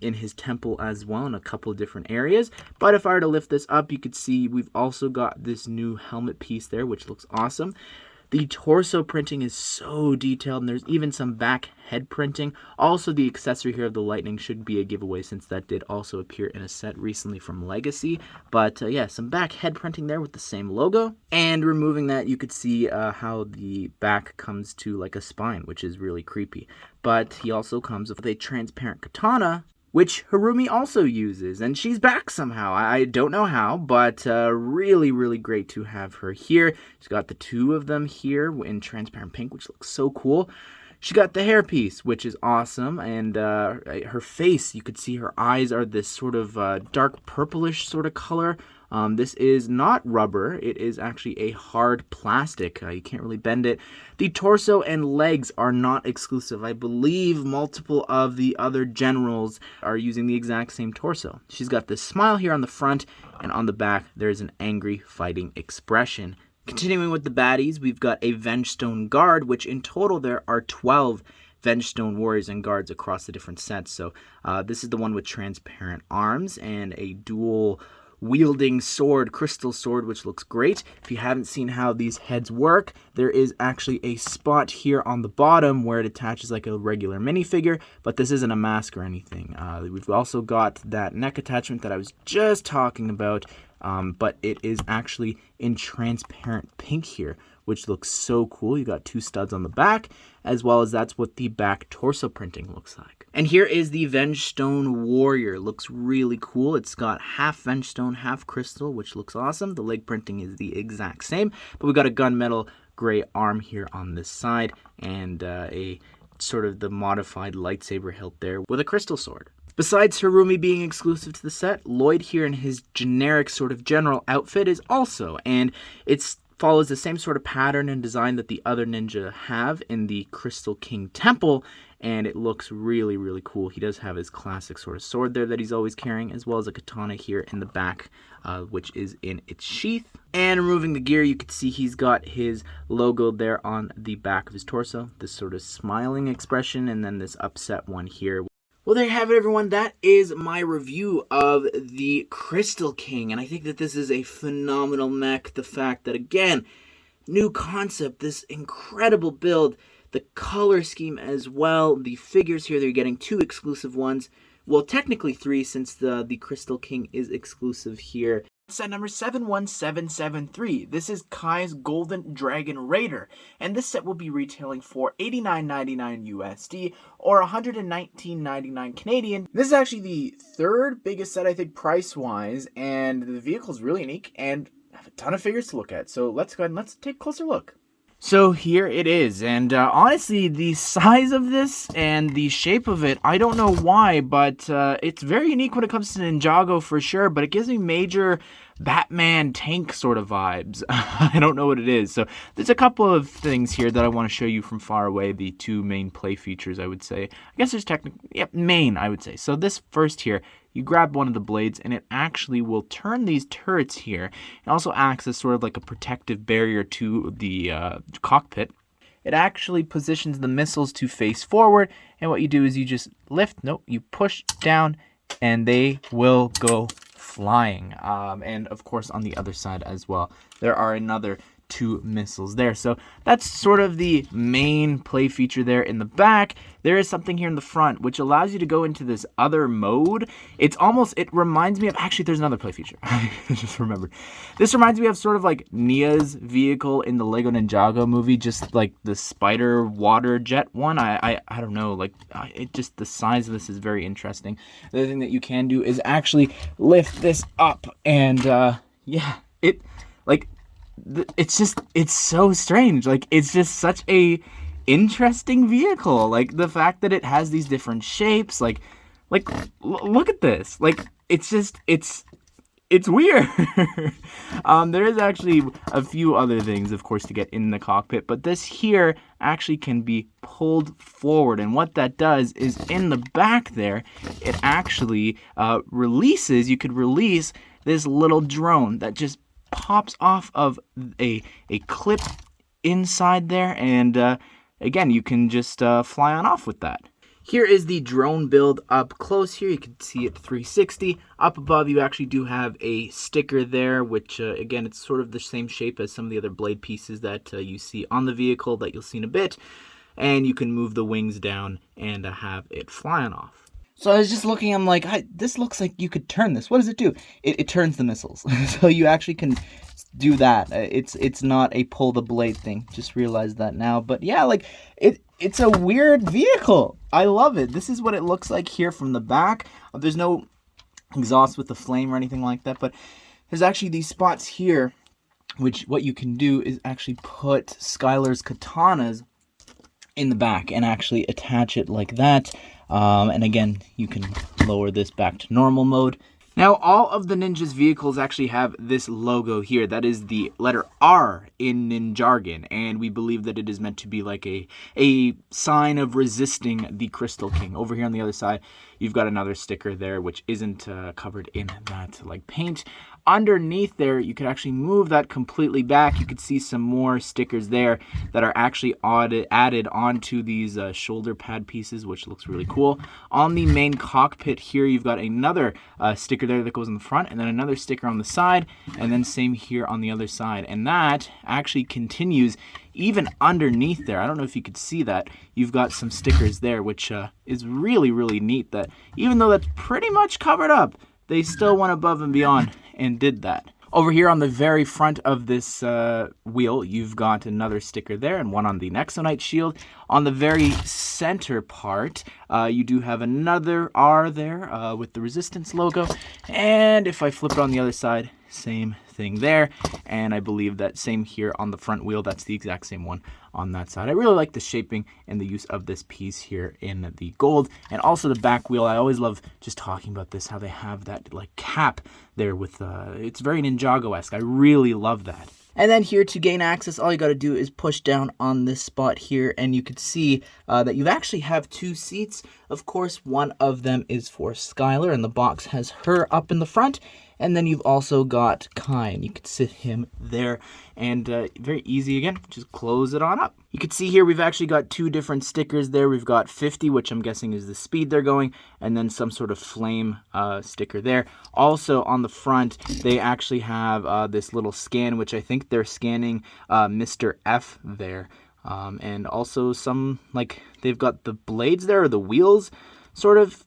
Speaker 1: in his temple as well in a couple of different areas. But if I were to lift this up, you could see we've also got this new helmet piece there, which looks awesome. The torso printing is so detailed, and there's even some back head printing. Also, the accessory here of the lightning should be a giveaway, since that did also appear in a set recently from Legacy. But yeah, some back head printing there with the same logo. And removing that, you could see how the back comes to like a spine, which is really creepy. But he also comes with a transparent katana, which Harumi also uses, and she's back somehow. I don't know how, but really, really great to have her here. She's got the two of them here in transparent pink, which looks so cool. She got the hairpiece, which is awesome, and her face, you could see her eyes are this sort of dark purplish sort of color. This is not rubber, it is actually a hard plastic. You can't really bend it. The torso and legs are not exclusive. I believe multiple of the other generals are using the exact same torso. She's got this smile here on the front, and on the back there's an angry fighting expression. Continuing with the baddies, we've got a Vengestone Guard, which in total there are 12 Vengestone warriors and guards across the different sets. So this is the one with transparent arms and a dual wielding sword, crystal sword, which looks great. If you haven't seen how these heads work, there is actually a spot here on the bottom where it attaches like a regular minifigure, but this isn't a mask or anything. We've also got that neck attachment that I was just talking about, but it is actually in transparent pink here, which looks so cool. You got 2 studs on the back, as well as that's what the back torso printing looks like. And here is the Vengestone Warrior. Looks really cool. It's got half Vengestone, half crystal, which looks awesome. The leg printing is the exact same, but we got a gunmetal gray arm here on this side, and a sort of the modified lightsaber hilt there with a crystal sword. Besides Harumi being exclusive to the set, Lloyd here in his generic sort of general outfit is also, and it follows the same sort of pattern and design that the other ninja have in the Crystal King Temple, and it looks really, really cool. He does have his classic sort of sword there that he's always carrying, as well as a katana here in the back, which is in its sheath. And removing the gear, you can see he's got his logo there on the back of his torso, this sort of smiling expression, and then this upset one here. Well, there you have it, everyone. That is my review of the Crystal King, and I think that this is a phenomenal mech. The fact that, again, new concept, this incredible build, the color scheme as well, the figures here, they're getting 2 exclusive ones. Well, technically 3, since the Crystal King is exclusive here. Set number 71773. This is Kai's Golden Dragon Raider, and this set will be retailing for $89.99 USD or $119.99 Canadian. This is actually the 3rd biggest set, I think, price-wise, and the vehicle is really unique and I have a ton of figures to look at. So let's go ahead and let's take a closer look. So here it is, and honestly, the size of this and the shape of it, I don't know why, but it's very unique when it comes to Ninjago for sure, but it gives me major Batman tank sort of vibes. I don't know what it is. So there's a couple of things here that I want to show you from far away, the 2 main play features, I would say. I guess there's main, I would say. So this first here, you grab one of the blades and it actually will turn these turrets here. It also acts as sort of like a protective barrier to the cockpit. It actually positions the missiles to face forward, and what you do is you just lift, you push down, and they will go flying. And of course on the other side as well, there are another 2 missiles there. So that's sort of the main play feature there in the back. There is something here in the front which allows you to go into this other mode. It reminds me of, actually there's another play feature. I just remembered. This reminds me of sort of like Nia's vehicle in the Lego Ninjago movie, just like the spider water jet one. I don't know, like it just, the size of this is very interesting. The other thing that you can do is actually lift this up, and it's so strange. Like, it's just such a interesting vehicle. Like, the fact that it has these different shapes, like look at this. Like, it's weird. There is actually a few other things, of course, to get in the cockpit, but this here actually can be pulled forward, and what that does is in the back there, it actually releases, you could release this little drone that just pops off of a clip inside there, and again, you can just fly on off with that. Here is the drone build up close here. You can see it 360. Up above, you actually do have a sticker there, which, again, it's sort of the same shape as some of the other blade pieces that you see on the vehicle that you'll see in a bit. And you can move the wings down and have it flying off. So I was just looking, I'm like, this looks like you could turn this. What does it do? It turns the missiles. So you actually can do that. It's not a pull the blade thing. Just realized that now. But yeah, like, it's a weird vehicle. I love it. This is what it looks like here from the back. There's no exhaust with the flame or anything like that, but there's actually these spots here, which what you can do is actually put Skylar's katanas in the back and actually attach it like that. And again, you can lower this back to normal mode. Now, all of the Ninja's vehicles actually have this logo here. That is the letter R in Ninjargon, and we believe that it is meant to be like a sign of resisting the Crystal King. Over here on the other side, you've got another sticker there, which isn't covered in that like paint. Underneath there, you could actually move that completely back. You could see some more stickers there that are actually added onto these shoulder pad pieces, which looks really cool. On the main cockpit here, you've got another sticker there that goes in the front, and then another sticker on the side, and then same here on the other side. And that actually continues even underneath there. I don't know if you could see that. You've got some stickers there, which is really, really neat, that even though that's pretty much covered up, they still went above and beyond and did that. Over here on the very front of this wheel, you've got another sticker there and one on the Nexonite shield. On the very center part, you do have another R there with the Resistance logo. And if I flip it on the other side, same thing there. And I believe that same here on the front wheel, that's the exact same one on that side. I really like the shaping and the use of this piece here in the gold. And also the back wheel, I always love just talking about this, how they have that like cap there with, it's very Ninjago-esque. I really love that. And then here to gain access, all you got to do is push down on this spot here, and you can see that you actually have 2 seats. Of course, one of them is for Skylar, and the box has her up in the front. And then you've also got Kai, and you can sit him there, and very easy again, just close it on up. You can see here we've actually got 2 different stickers there. We've got 50, which I'm guessing is the speed they're going, and then some sort of flame sticker there. Also on the front, they actually have this little scan, which I think they're scanning Mr. F there. And also some, like, they've got the blades there, or the wheels sort of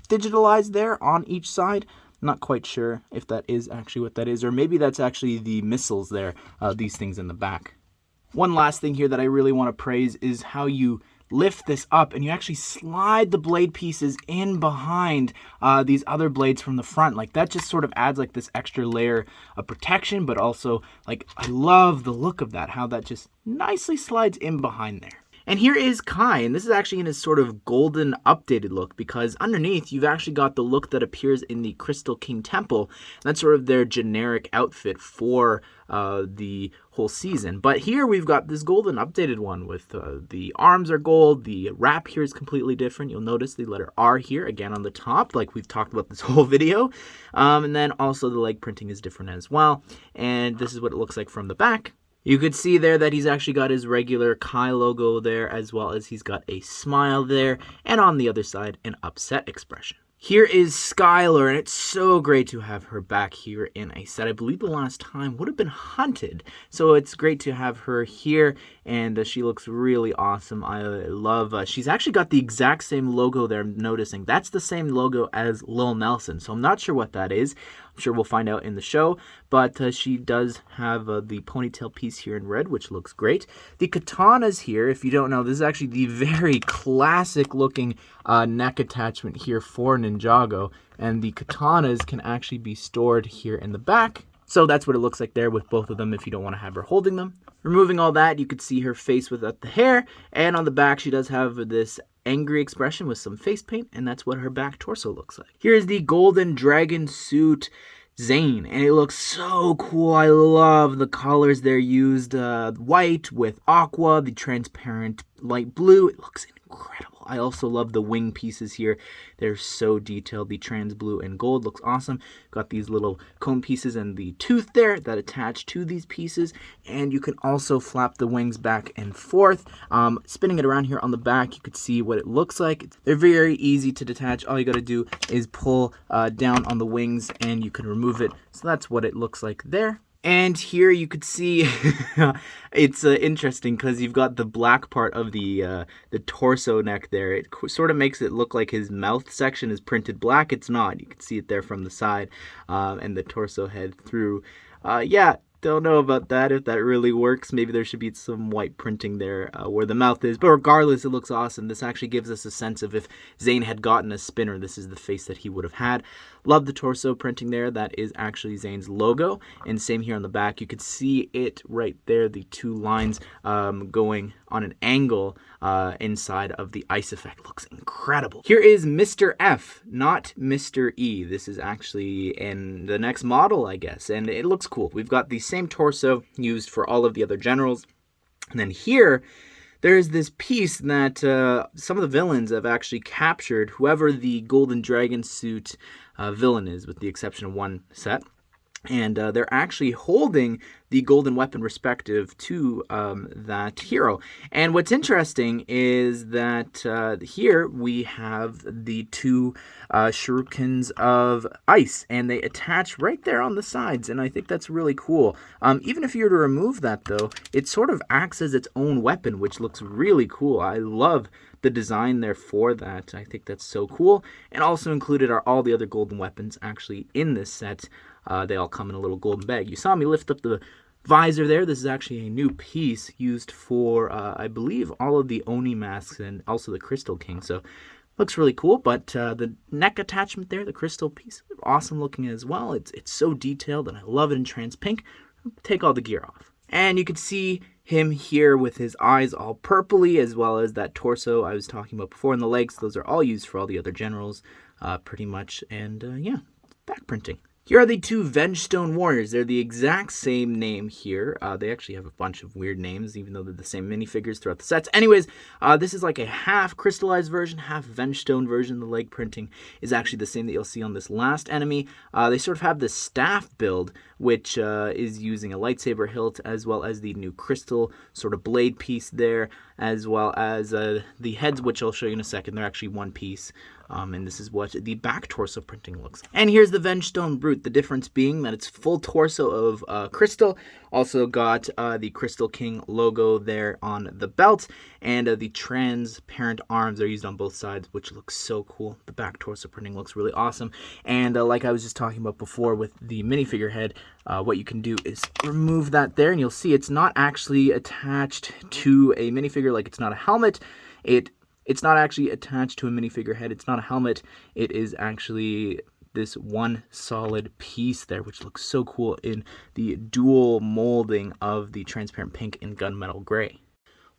Speaker 1: digitalized there on each side. Not quite sure if that is actually what that is, or maybe that's actually the missiles there, these things in the back. One last thing here that I really want to praise is how you lift this up and you actually slide the blade pieces in behind these other blades from the front. Like, that just sort of adds like this extra layer of protection, but also, like, I love the look of that, how that just nicely slides in behind there. And here is Kai, and this is actually in his sort of golden updated look, because underneath you've actually got the look that appears in the Crystal King Temple. That's sort of their generic outfit for the whole season. But here we've got this golden updated one with the arms are gold, the wrap here is completely different. You'll notice the letter R here again on the top, like we've talked about this whole video. And then also the leg printing is different as well. And this is what it looks like from the back. You could see there that he's actually got his regular Kai logo there, as well as he's got a smile there, and on the other side, an upset expression. Here is Skylar, and it's so great to have her back here in a set. I believe the last time would have been Hunted, so it's great to have her here, and she looks really awesome. I love, she's actually got the exact same logo there, I'm noticing. That's the same logo as Lil Nelson, so I'm not sure what that is. I'm sure we'll find out in the show, but she does have the ponytail piece here in red, which looks great. The katanas here, if you don't know, this is actually the very classic looking neck attachment here for Ninjago, and the katanas can actually be stored here in the back. So that's what it looks like there with both of them if you don't want to have her holding them. Removing all that, you could see her face without the hair, and on the back she does have this angry expression with some face paint, and that's what her back torso looks like. Here's the golden dragon suit Zane, and it looks so cool. I love the colors they're used, white with aqua, the transparent light blue. It looks incredible. I also love the wing pieces here. They're so detailed. The trans blue and gold looks awesome. Got these little cone pieces and the tooth there that attach to these pieces, and you can also flap the wings back and forth. Spinning it around here on the back, you could see what it looks like. They're very easy to detach. All you got to do is pull down on the wings and you can remove it. So that's what it looks like there. And here you could see it's interesting because you've got the black part of the torso neck there. It sort of makes it look like his mouth section is printed black. It's not. You can see it there from the side, and the torso head through. Yeah, don't know about that, if that really works. Maybe there should be some white printing there where the mouth is. But regardless, it looks awesome. This actually gives us a sense of if Zane had gotten a spinner, this is the face that he would have had. Love the torso printing there. That is actually Zane's logo. And same here on the back. You could see it right there, the 2 lines going on an angle inside of the ice effect. Looks incredible. Here is Mr. F, not Mr. E. This is actually in the next model, I guess, and it looks cool. We've got the same torso used for all of the other generals. And then here, there's this piece that some of the villains have actually captured, whoever the Golden Dragon suit villain is, with the exception of one set. And they're actually holding the golden weapon respective to that hero. And what's interesting is that here we have the 2 shurikens of ice, and they attach right there on the sides, and I think that's really cool. Even if you were to remove that, though, it sort of acts as its own weapon, which looks really cool. I love the design there for that. I think that's so cool. And also included are all the other golden weapons actually in this set. They all come in a little golden bag. You saw me lift up the visor there. This is actually a new piece used for, I believe, all of the Oni masks and also the Crystal King. So Looks really cool, but the neck attachment there, the crystal piece, awesome looking as well. It's so detailed, and I love it in trans pink. Take all the gear off. And you can see him here with his eyes all purpley, as well as that torso I was talking about before, and the legs. Those are all used for all the other generals, pretty much. And yeah, back printing. Here are the two Vengestone Warriors. They're the exact same name here. They actually have a bunch of weird names, even though they're the same minifigures throughout the sets. Anyways, this is like a half crystallized version, half Vengestone version. The leg printing is actually the same that you'll see on this last enemy. They sort of have the staff build, which is using a lightsaber hilt, as well as the new crystal sort of blade piece there, as well as the heads, which I'll show you in a second. They're actually one piece. And this is what the back torso printing looks like. And here's the Vengestone Brute, the difference being that it's full torso of crystal. Also got the Crystal King logo there on the belt, and the transparent arms are used on both sides, which looks so cool. The back torso printing looks really awesome. And like I was just talking about before with the minifigure head, what you can do is remove that there, and you'll see it's not actually attached to a minifigure. Like, it's not a helmet. It's not actually attached to a minifigure head. It's not a helmet. It is actually this one solid piece there, which looks so cool in the dual molding of the transparent pink and gunmetal gray.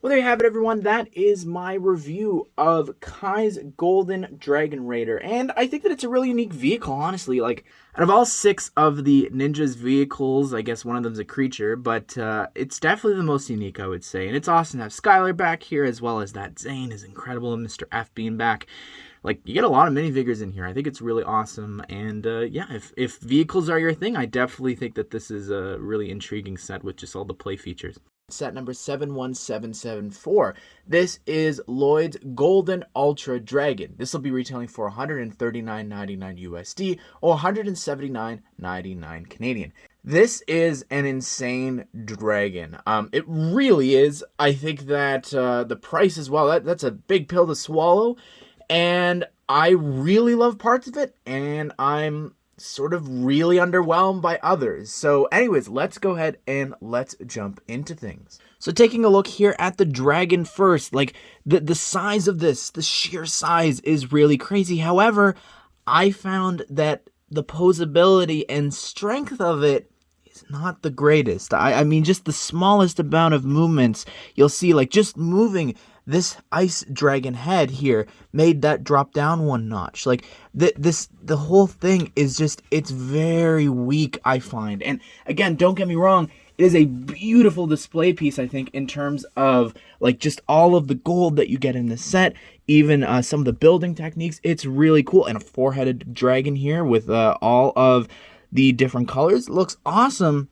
Speaker 1: Well, there you have it, everyone. That is my review of Kai's Golden Dragon Raider, and I think that it's a really unique vehicle, honestly. Like, out of all 6 of the Ninja's vehicles, I guess one of them's a creature, but it's definitely the most unique, I would say. And it's awesome to have Skylar back here, as well as that Zane is incredible, and Mr. F being back. Like, you get a lot of minifigures in here. I think it's really awesome, and yeah, if vehicles are your thing, I definitely think that this is a really intriguing set with just all the play features. Set number 71774. This is Lloyd's Golden Ultra Dragon. This will be retailing for $139.99 USD or $179.99 Canadian. This is an insane dragon. It really is. I think that the price as well, that's a big pill to swallow. And I really love parts of it, and I'm sort of really underwhelmed by others. So anyways, let's go ahead and let's jump into things. So taking a look here at the dragon first, like the size of this, the sheer size is really crazy. However, I found that the posability and strength of it is not the greatest. I mean, just the smallest amount of movements you'll see, like just moving this ice dragon head here made that drop down one notch. Like the whole thing is just, it's very weak, I find. And again, don't get me wrong, it is a beautiful display piece, I think, in terms of like just all of the gold that you get in this set, even some of the building techniques. It's really cool. And a 4-headed dragon here with all of the different colors looks awesome,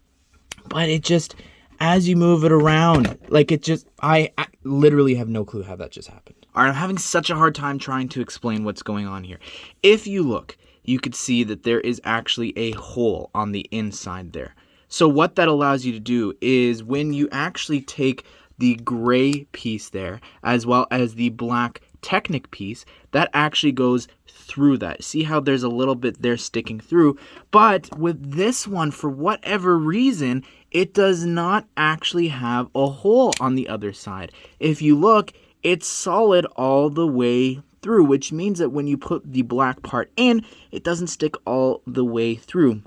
Speaker 1: but it just, as you move it around, like it just, I literally have no clue how that just happened. All right, I'm having such a hard time trying to explain what's going on here. If you look, you could see that there is actually a hole on the inside there. So what that allows you to do is when you actually take the gray piece there, as well as the black Technic piece, that actually goes through that. See how there's a little bit there sticking through, but with this one, for whatever reason, it does not actually have a hole on the other side. If you look, it's solid all the way through, which means that when you put the black part in, it doesn't stick all the way through,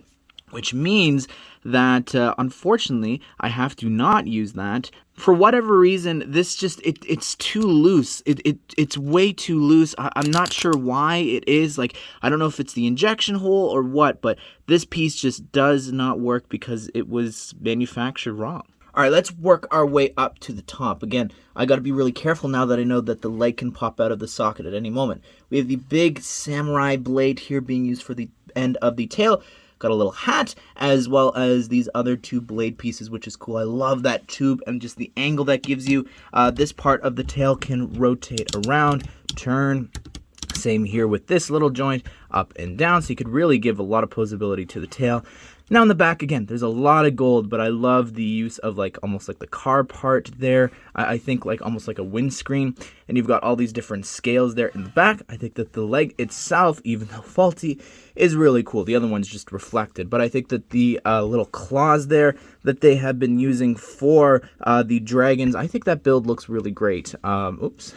Speaker 1: which means that unfortunately I have to not use that. For whatever reason, this just, it's too loose. It's way too loose. I'm not sure why it is. Like, I don't know if it's the injection hole or what, but this piece just does not work because it was manufactured wrong. All right, let's work our way up to the top. Again, I got to be really careful now that I know that the leg can pop out of the socket at any moment. We have the big samurai blade here being used for the end of the tail. Got a little hat, as well as these other 2 blade pieces, which is cool. I love that tube and just the angle that gives you. This part of the tail can rotate around, turn. Same here with this little joint, up and down, so you could really give a lot of posability to the tail. Now in the back, again, there's a lot of gold, but I love the use of like almost like the car part there. I think like almost like a windscreen, and you've got all these different scales there in the back. I think that the leg itself, even though faulty, is really cool. The other one's just reflected, but I think that the little claws there that they have been using for the dragons, I think that build looks really great. Oops.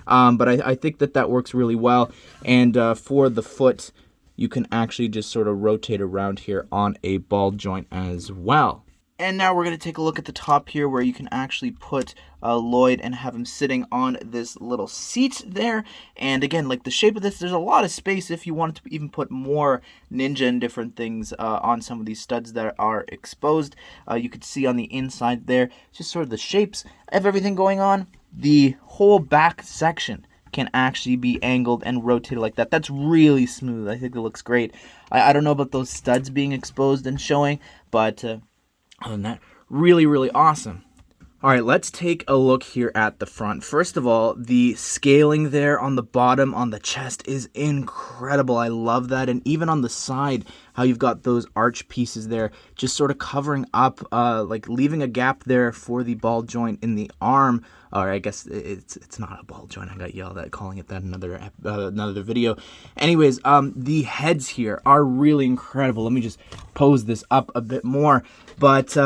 Speaker 1: But I think that that works really well, and for the foot, you can actually just sort of rotate around here on a ball joint as well. And now we're going to take a look at the top here where you can actually put Lloyd and have him sitting on this little seat there. And again, like the shape of this, there's a lot of space if you wanted to even put more ninja and different things on some of these studs that are exposed. You could see on the inside there, just sort of the shapes of everything going on. The whole back section can actually be angled and rotated like that. That's really smooth. I think it looks great. I don't know about those studs being exposed and showing, but other than that, really, really awesome. All right, let's take a look here at the front. First of all, the scaling there on the bottom on the chest is incredible. I love that. And even on the side, how you've got those arch pieces there, just sort of covering up, like leaving a gap there for the ball joint in the arm. Or I guess it's not a ball joint. I got yelled at calling it that in another video. Anyways, the heads here are really incredible. Let me just pose this up a bit more. But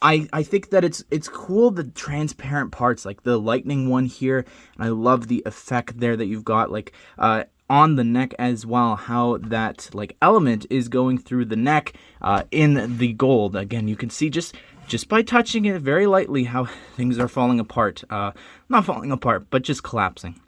Speaker 1: I think that it's cool, the transparent parts, like the lightning one here. And I love the effect there that you've got, like on the neck as well, how that like element is going through the neck in the gold. Again, you can see just by touching it very lightly how things are falling apart. Not falling apart, but just collapsing,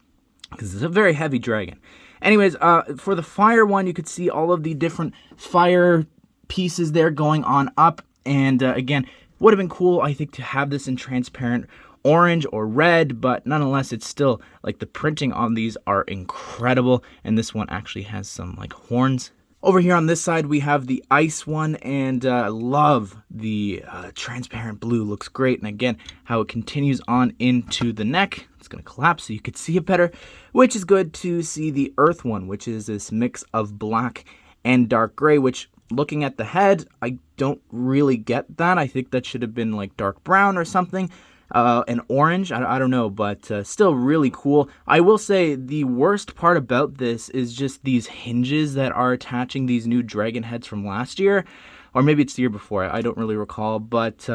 Speaker 1: because it's a very heavy dragon. Anyways, for the fire one, you could see all of the different fire pieces there going on up. And again, would have been cool, I think, to have this in transparent orange or red, but nonetheless, it's still, like, the printing on these are incredible. And this one actually has some, like, horns. Over here on this side, we have the ice one, and I love the transparent blue. Looks great. And again, how it continues on into the neck. It's going to collapse so you could see it better, which is good to see the earth one, which is this mix of black and dark gray, which, looking at the head, I don't really get that. I think that should have been like dark brown or something. And orange, I don't know, but still really cool. I will say the worst part about this is just these hinges that are attaching these new dragon heads from last year, or maybe it's the year before, I don't really recall, but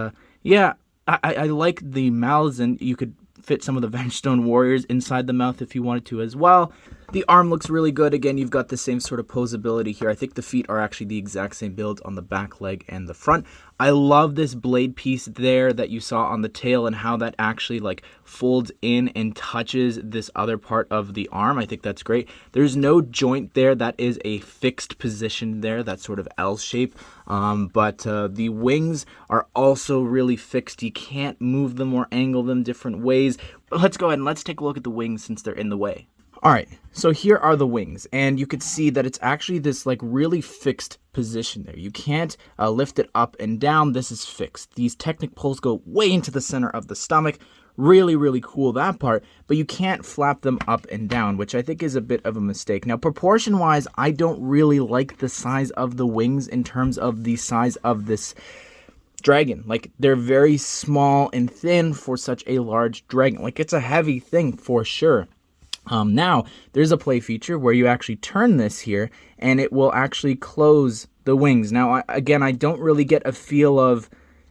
Speaker 1: yeah, I like the mouths, and you could fit some of the Vengestone warriors inside the mouth if you wanted to as well. The arm looks really good. Again, you've got the same sort of posability here. I think the feet are actually the exact same build on the back leg and the front. I love this blade piece there that you saw on the tail and how that actually like folds in and touches this other part of the arm. I think that's great. There's no joint there. That is a fixed position there, that sort of L shape. But the wings are also really fixed. You can't move them or angle them different ways. But let's go ahead and let's take a look at the wings since they're in the way. All right, so here are the wings, and you could see that it's actually this like really fixed position there. You can't lift it up and down. This is fixed. These Technic poles go way into the center of the stomach. Really, really cool, that part, but you can't flap them up and down, which I think is a bit of a mistake. Now, proportion-wise, I don't really like the size of the wings in terms of the size of this dragon. Like, they're very small and thin for such a large dragon. Like, it's a heavy thing for sure. Now, there's a play feature where you actually turn this here, and it will actually close the wings. Now, again, I don't really get a feel of,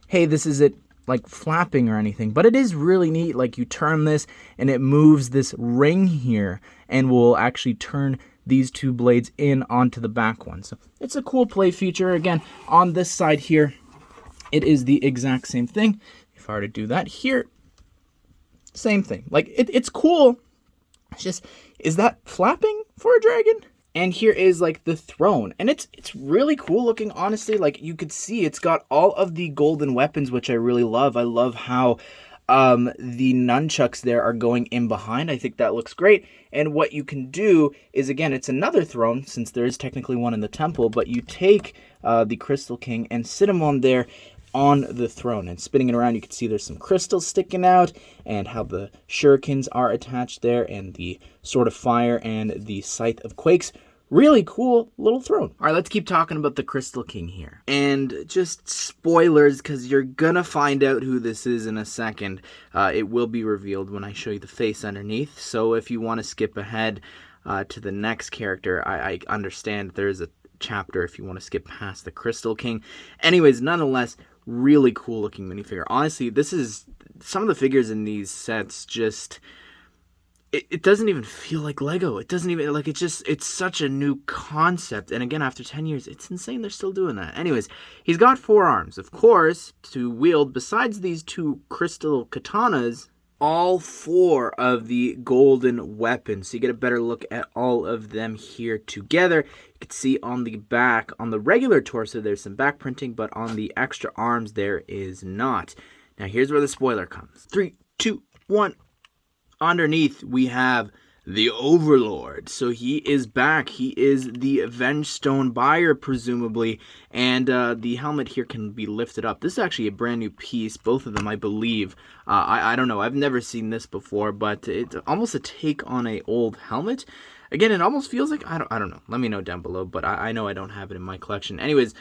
Speaker 1: hey, this is it, like, flapping or anything, but it is really neat. Like, you turn this, and it moves this ring here, and will actually turn these two blades in onto the back one. So, it's a cool play feature. Again, on this side here, it is the exact same thing. If I were to do that here, same thing. Like, it's cool. It's just, is that flapping for a dragon? And here is like the throne, and it's really cool looking, honestly. Like, you could see it's got all of the golden weapons, which I really love. I love how the nunchucks there are going in behind. I think that looks great. And what you can do is, again, it's another throne, since there is technically one in the temple, but you take the Crystal King and sit him on there on the throne, and spinning it around, you can see there's some crystals sticking out, and how the shurikens are attached there, and the sword of fire and the scythe of quakes. really cool little throne. All right, let's keep talking about the Crystal King here. And just spoilers, because you're gonna find out who this is in a second. It will be revealed when I show you the face underneath. So if you want to skip ahead to the next character, I understand there's a chapter if you want to skip past the Crystal King. Anyways, nonetheless, really cool looking minifigure. Honestly, this is some of the figures in these sets just... It doesn't even feel like Lego. It doesn't even, like, it's such a new concept. And again, after 10 years, it's insane they're still doing that. Anyways, he's got 4 arms, of course, to wield, besides these 2 crystal katanas, all 4 of the golden weapons. So you get a better look at all of them here together. You can see on the back, on the regular torso, there's some back printing, but on the extra arms, there is not. Now, here's where the spoiler comes. 3, 2, 1... Underneath, we have the Overlord. So he is back. He is the Vengestone buyer, presumably. And the helmet here can be lifted up. This is actually a brand new piece. Both of them, I believe. I don't know. I've never seen this before, but it's almost a take on an old helmet. Again, it almost feels like, I don't know. Let me know down below, but I know I don't have it in my collection. Anyways,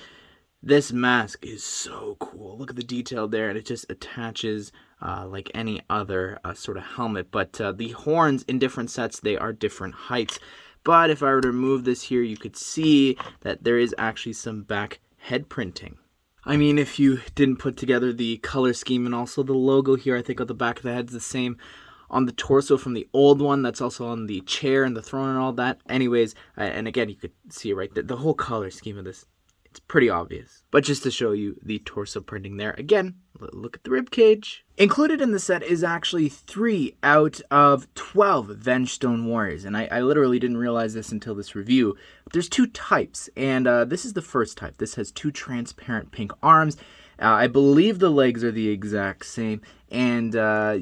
Speaker 1: this mask is so cool. Look at the detail there, and it just attaches like any other sort of helmet. But the horns in different sets, they are different heights. But if I were to remove this here, you could see that there is actually some back head printing. I mean, if you didn't put together the color scheme and also the logo here, I think on the back of the head's the same on the torso from the old one. That's also on the chair and the throne and all that. Anyways, and again, you could see right there, the whole color scheme of this. It's pretty obvious. But just to show you the torso printing there, again, look at the rib cage. Included in the set is actually 3 out of 12 Vengestone warriors. And I literally didn't realize this until this review. There's 2 types, and this is the first type. This has 2 transparent pink arms. I believe the legs are the exact same, and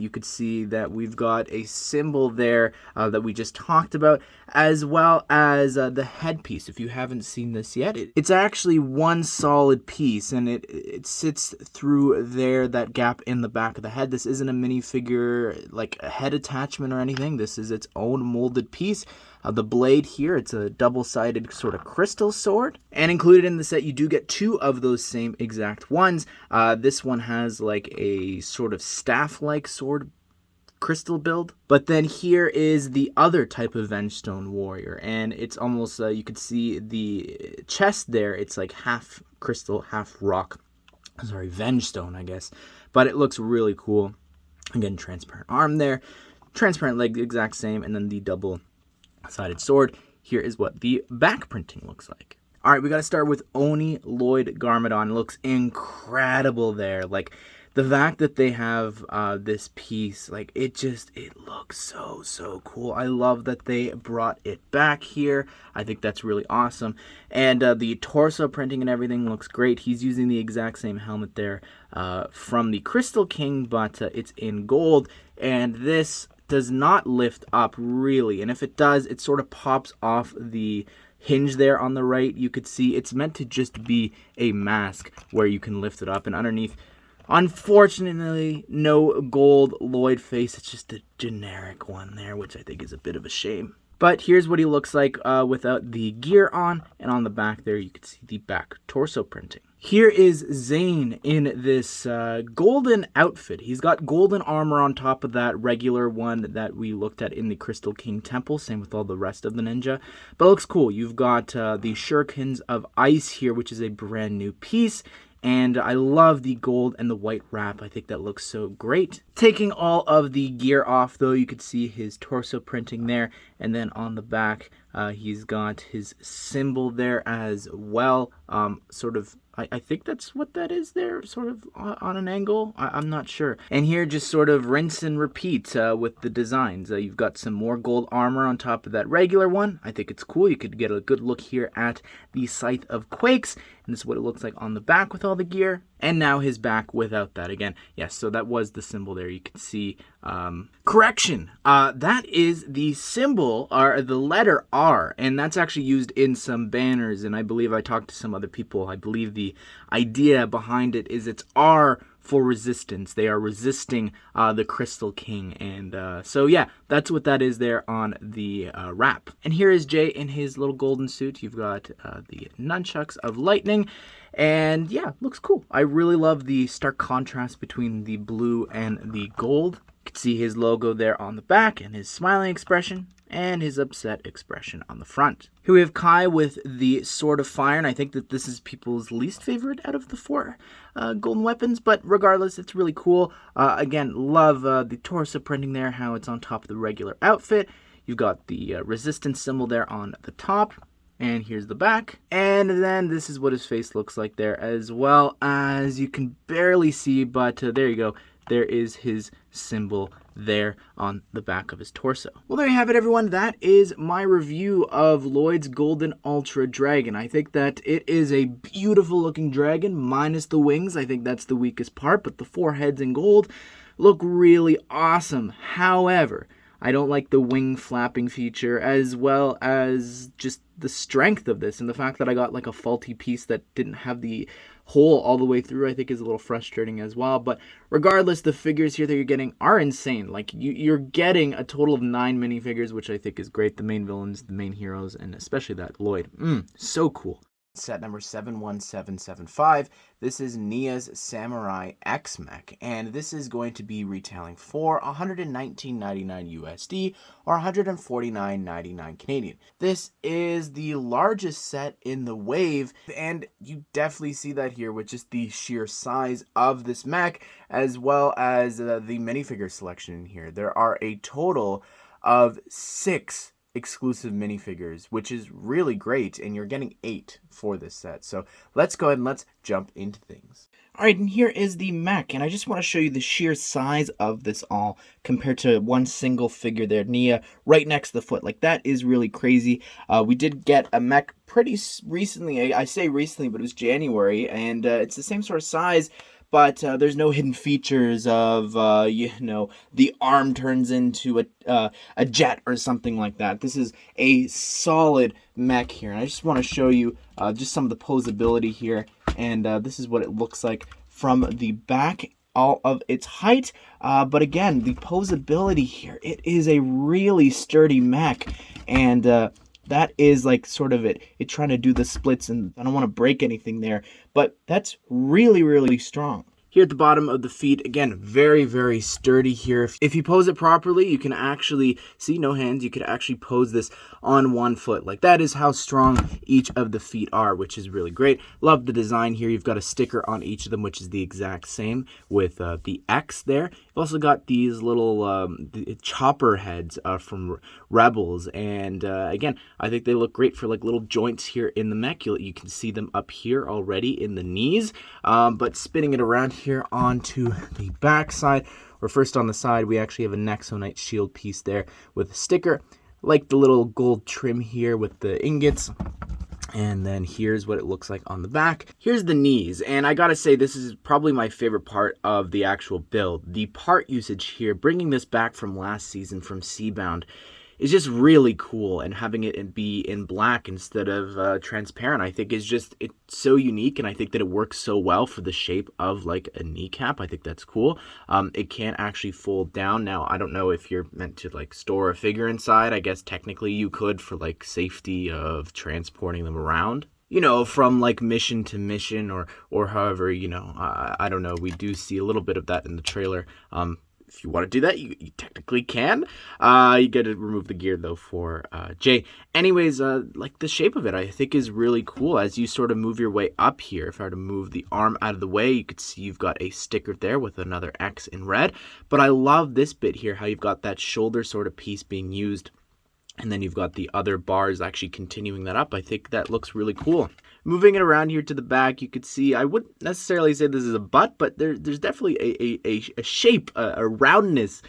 Speaker 1: you could see that we've got a symbol there that we just talked about, as well as the headpiece. If you haven't seen this yet, it's actually one solid piece, and it sits through there, that gap in the back of the head. This isn't a minifigure, like a head attachment or anything. This is its own molded piece. The blade here, it's a double-sided sort of crystal sword. And included in the set, you do get 2 of those same exact ones. This one has like a sort of staff-like sword crystal build. But then here is the other type of Vengestone warrior. And it's almost, you could see the chest there. It's like half crystal, half rock. Sorry, Vengestone, I guess. But it looks really cool. Again, transparent arm there. Transparent leg, the exact same. And then the double-sided sword. Here is what the back printing looks like. All right, we got to start with Oni Lloyd Garmadon. It looks incredible there. Like, the fact that they have this piece, like, it looks so cool. I love that they brought it back here. I think that's really awesome. And the torso printing and everything looks great. He's using the exact same helmet there from the Crystal King, but it's in gold. And this does not lift up really, and if it does, it sort of pops off the hinge there on the right. You could see it's meant to just be a mask where you can lift it up, and underneath, unfortunately, no gold Lloyd face. It's just a generic one there, which I think is a bit of a shame. But here's what he looks like without the gear on, and on the back there you can see the back torso printing. Here is Zane in this golden outfit. He's got golden armor on top of that regular one that we looked at in the Crystal King Temple. Same with all the rest of the ninja. But it looks cool. You've got the shurikens of ice here, which is a brand new piece. And I love the gold and the white wrap. I think that looks so great. Taking all of the gear off, though, you could see his torso printing there. And then on the back, he's got his symbol there as well. Sort of, I think that's what that is there, sort of on an angle. I'm not sure. And here, just sort of rinse and repeat with the designs. You've got some more gold armor on top of that regular one. I think it's cool. You could get a good look here at the Scythe of Quakes. And this is what it looks like on the back with all the gear. And now his back without that again. Yes, so that was the symbol there. You can see, correction. That is the symbol, or the letter R, and that's actually used in some banners, and I believe I talked to some other people. I believe the idea behind it is it's R for resistance. They are resisting the Crystal King, and so yeah, that's what that is there on the wrap. And here is Jay in his little golden suit. You've got the nunchucks of lightning, and yeah, looks cool. I really love the stark contrast between the blue and the gold. You can see his logo there on the back, and his smiling expression, and his upset expression on the front. Here we have Kai with the Sword of Fire, and I think that this is people's least favorite out of the 4 golden weapons, but regardless, it's really cool. Again, love the torso printing there, how it's on top of the regular outfit. You've got the resistance symbol there on the top. And here's the back. And then this is what his face looks like there, as well as you can barely see, but there you go. There is his symbol there on the back of his torso. Well, there you have it, everyone. That is my review of Lloyd's Golden Ultra Dragon. I think that it is a beautiful looking dragon, minus the wings. I think that's the weakest part, but the 4 heads in gold look really awesome. However, I don't like the wing flapping feature, as well as just the strength of this, and the fact that I got like a faulty piece that didn't have the hole all the way through, I think is a little frustrating as well. But regardless, the figures here that you're getting are insane. Like, you're getting a total of 9 minifigures, which I think is great. The main villains, the main heroes, and especially that Lloyd. So cool. Set number 71775. This is Nia's Samurai X MECH, and this is going to be retailing for $119.99 USD or $149.99 Canadian. This is the largest set in the wave, and you definitely see that here with just the sheer size of this mech, as well as the minifigure selection in here. There are a total of 6 exclusive minifigures, which is really great, and you're getting 8 for this set. So let's go ahead and let's jump into things. All right, and here is the mech, and I just want to show you the sheer size of this all compared to one single figure there, Nia, right next to the foot. Like, that is really crazy. We did get a mech pretty recently. I say recently, but it was January, and it's the same sort of size, but there's no hidden features of, you know, the arm turns into a jet or something like that. This is a solid mech here, and I just want to show you just some of the posability here, and this is what it looks like from the back, all of its height. But again, the posability here, it is a really sturdy mech, and that is like sort of it trying to do the splits, and I don't want to break anything there, but that's really, really strong. Here at the bottom of the feet, again, very, very sturdy here. If you pose it properly, you can actually see no hands. You could actually pose this on one foot. Like, that is how strong each of the feet are, which is really great. Love the design here. You've got a sticker on each of them, which is the exact same with the X there. You've also got these little the chopper heads from Rebels. And again, I think they look great for like little joints here in the mech. You can see them up here already in the knees. But spinning it around here onto the back side, or first on the side, we actually have a Nexonite shield piece there with a sticker, like the little gold trim here with the ingots. And then here's what it looks like on the back. Here's the knees, and I gotta say, this is probably my favorite part of the actual build. The part usage here, bringing this back from last season from Seabound, is just really cool, and having it be in black instead of transparent, I think it's so unique, and I think that it works so well for the shape of like a kneecap. I think that's cool. It can't actually fold down. Now, I don't know if you're meant to like store a figure inside. I guess technically you could for like safety of transporting them around, you know, from like mission to mission, or however, you know, I don't know. We do see a little bit of that in the trailer. If you want to do that, you technically can. You got to remove the gear, though, for Jay. Anyways, like the shape of it, I think is really cool as you sort of move your way up here. If I were to move the arm out of the way, you could see you've got a sticker there with another X in red. But I love this bit here, how you've got that shoulder sort of piece being used, and then you've got the other bars actually continuing that up. I think that looks really cool. Moving it around here to the back, you could see, I wouldn't necessarily say this is a butt, but there's definitely a shape, a roundness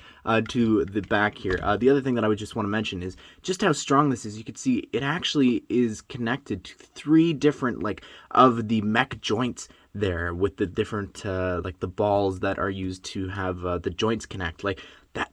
Speaker 1: to the back here. The other thing that I would just want to mention is just how strong this is. You can see it actually is connected to 3 different, like, of the mech joints there with the different like the balls that are used to have the joints connect. Like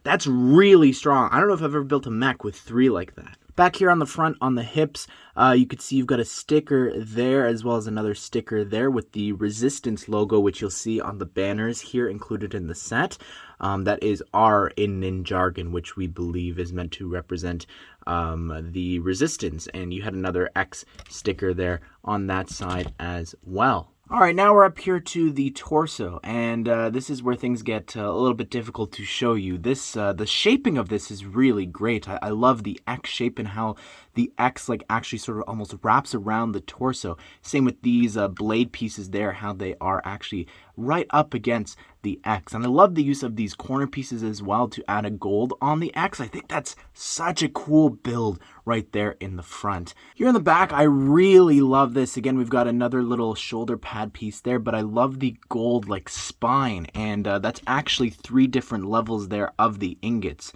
Speaker 1: that's really strong. I don't know if I've ever built a mech with 3 like that. Back here on the front, on the hips, you can see you've got a sticker there as well as another sticker there with the Resistance logo, which you'll see on the banners here included in the set. That is R in Ninjago, which we believe is meant to represent the Resistance. And you had another X sticker there on that side as well. All right, now we're up here to the torso, and this is where things get a little bit difficult to show you. This the shaping of this is really great. I love the X shape and how the X like actually sort of almost wraps around the torso. Same with these blade pieces there, how they are actually right up against the X. And I love the use of these corner pieces as well to add a gold on the X. I think that's such a cool build right there in the front. Here in the back, I really love this. Again, we've got another little shoulder pad piece there, but I love the gold like spine, and that's actually 3 different levels there of the ingots.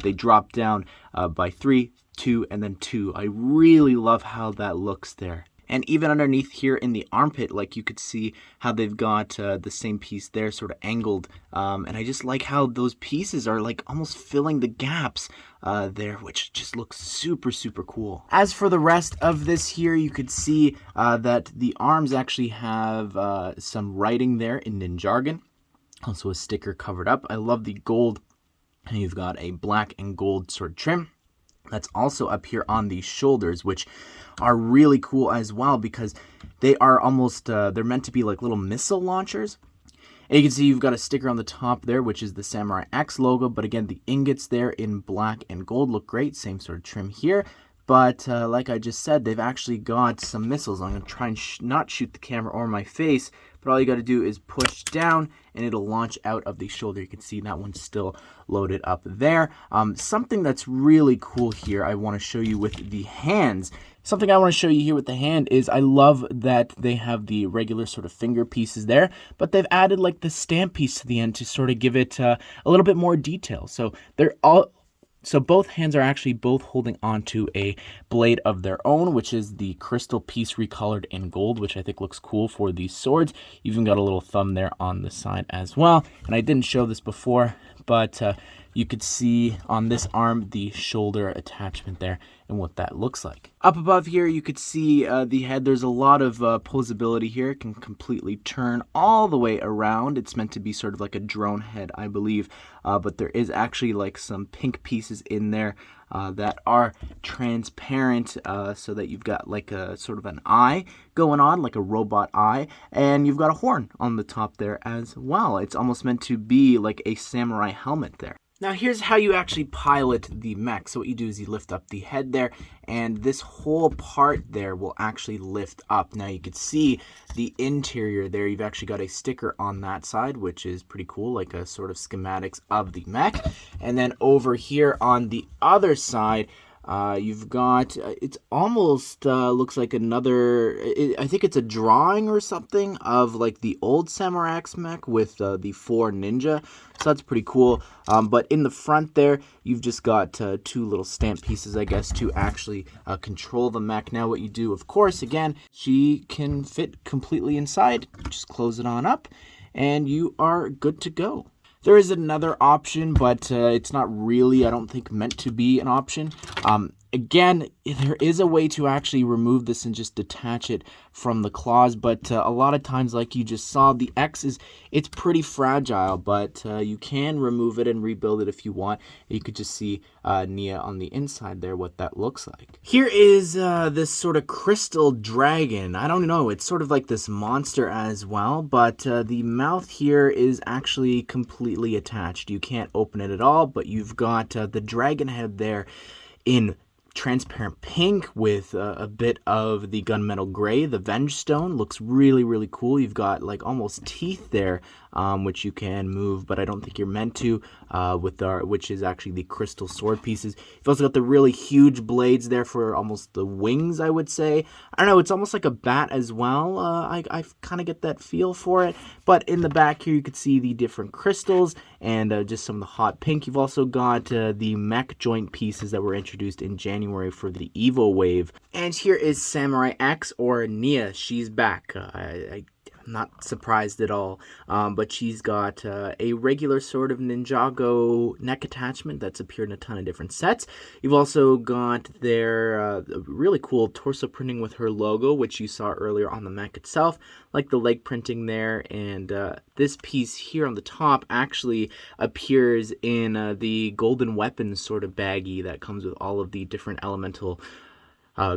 Speaker 1: They drop down by 3, 2, and then 2. I really love how that looks there. And even underneath here in the armpit, like you could see how they've got the same piece there sort of angled. And I just like how those pieces are like almost filling the gaps there, which just looks super, super cool. As for the rest of this here, you could see that the arms actually have some writing there in Ninjago. Also a sticker covered up. I love the gold. And you've got a black and gold sort of trim. That's also up here on the shoulders, which are really cool as well because they are almost, they're meant to be like little missile launchers. And you can see you've got a sticker on the top there, which is the Samurai X logo. But again, the ingots there in black and gold look great. Same sort of trim here. But like I just said, they've actually got some missiles. I'm going to try and not shoot the camera or my face. But all you got to do is push down and it'll launch out of the shoulder. You can see that one's still loaded up there. Something that's really cool here I want to show you with the hands. Something I want to show you here with the hand is I love that they have the regular sort of finger pieces there, but they've added like the stamp piece to the end to sort of give it a little bit more detail. So both hands are actually both holding onto a blade of their own, which is the crystal piece recolored in gold, which I think looks cool for these swords. You've even got a little thumb there on the side as well. And I didn't show this before, but you could see on this arm the shoulder attachment there and what that looks like. Up above here, you could see the head. There's a lot of posability here. It can completely turn all the way around. It's meant to be sort of like a drone head, I believe. But there is actually like some pink pieces in there that are transparent so that you've got like a sort of an eye going on, like a robot eye. And you've got a horn on the top there as well. It's almost meant to be like a samurai helmet there. Now here's how you actually pilot the mech. So what you do is you lift up the head there, and this whole part there will actually lift up. Now you can see the interior there. You've actually got a sticker on that side, which is pretty cool, like a sort of schematics of the mech. And then over here on the other side, you've got, it's almost looks like another, I think it's a drawing or something of like the old Samurai X mech with the 4 ninja. So that's pretty cool. But in the front there, you've just got 2 little stamp pieces, I guess, to actually control the mech. Now what you do, of course, again, she can fit completely inside. Just close it on up and you are good to go. There is another option, but it's not really, I don't think, meant to be an option. Again, there is a way to actually remove this and just detach it from the claws, but a lot of times, like you just saw, the X it's pretty fragile, but you can remove it and rebuild it if you want. You could just see Nia on the inside there, what that looks like. Here is this sort of crystal dragon. I don't know, it's sort of like this monster as well, but the mouth here is actually completely attached. You can't open it at all, but you've got the dragon head there in transparent pink with a bit of the gunmetal gray. The Venge Stone looks really, really cool. You've got like almost teeth there, which you can move, but I don't think you're meant to, which is actually the crystal sword pieces. You've also got the really huge blades there for almost the wings, I would say. I don't know, it's almost like a bat as well. I kind of get that feel for it. But in the back here, you can see the different crystals and just some of the hot pink. You've also got the mech joint pieces that were introduced in January for the Evo wave. And here is Samurai X, or Nia. She's back. I'm not surprised at all. But she's got a regular sort of Ninjago neck attachment that's appeared in a ton of different sets. You've also got their really cool torso printing with her logo, which you saw earlier on the mech itself, like the leg printing there. And this piece here on the top actually appears in the golden weapons sort of baggie that comes with all of the different elemental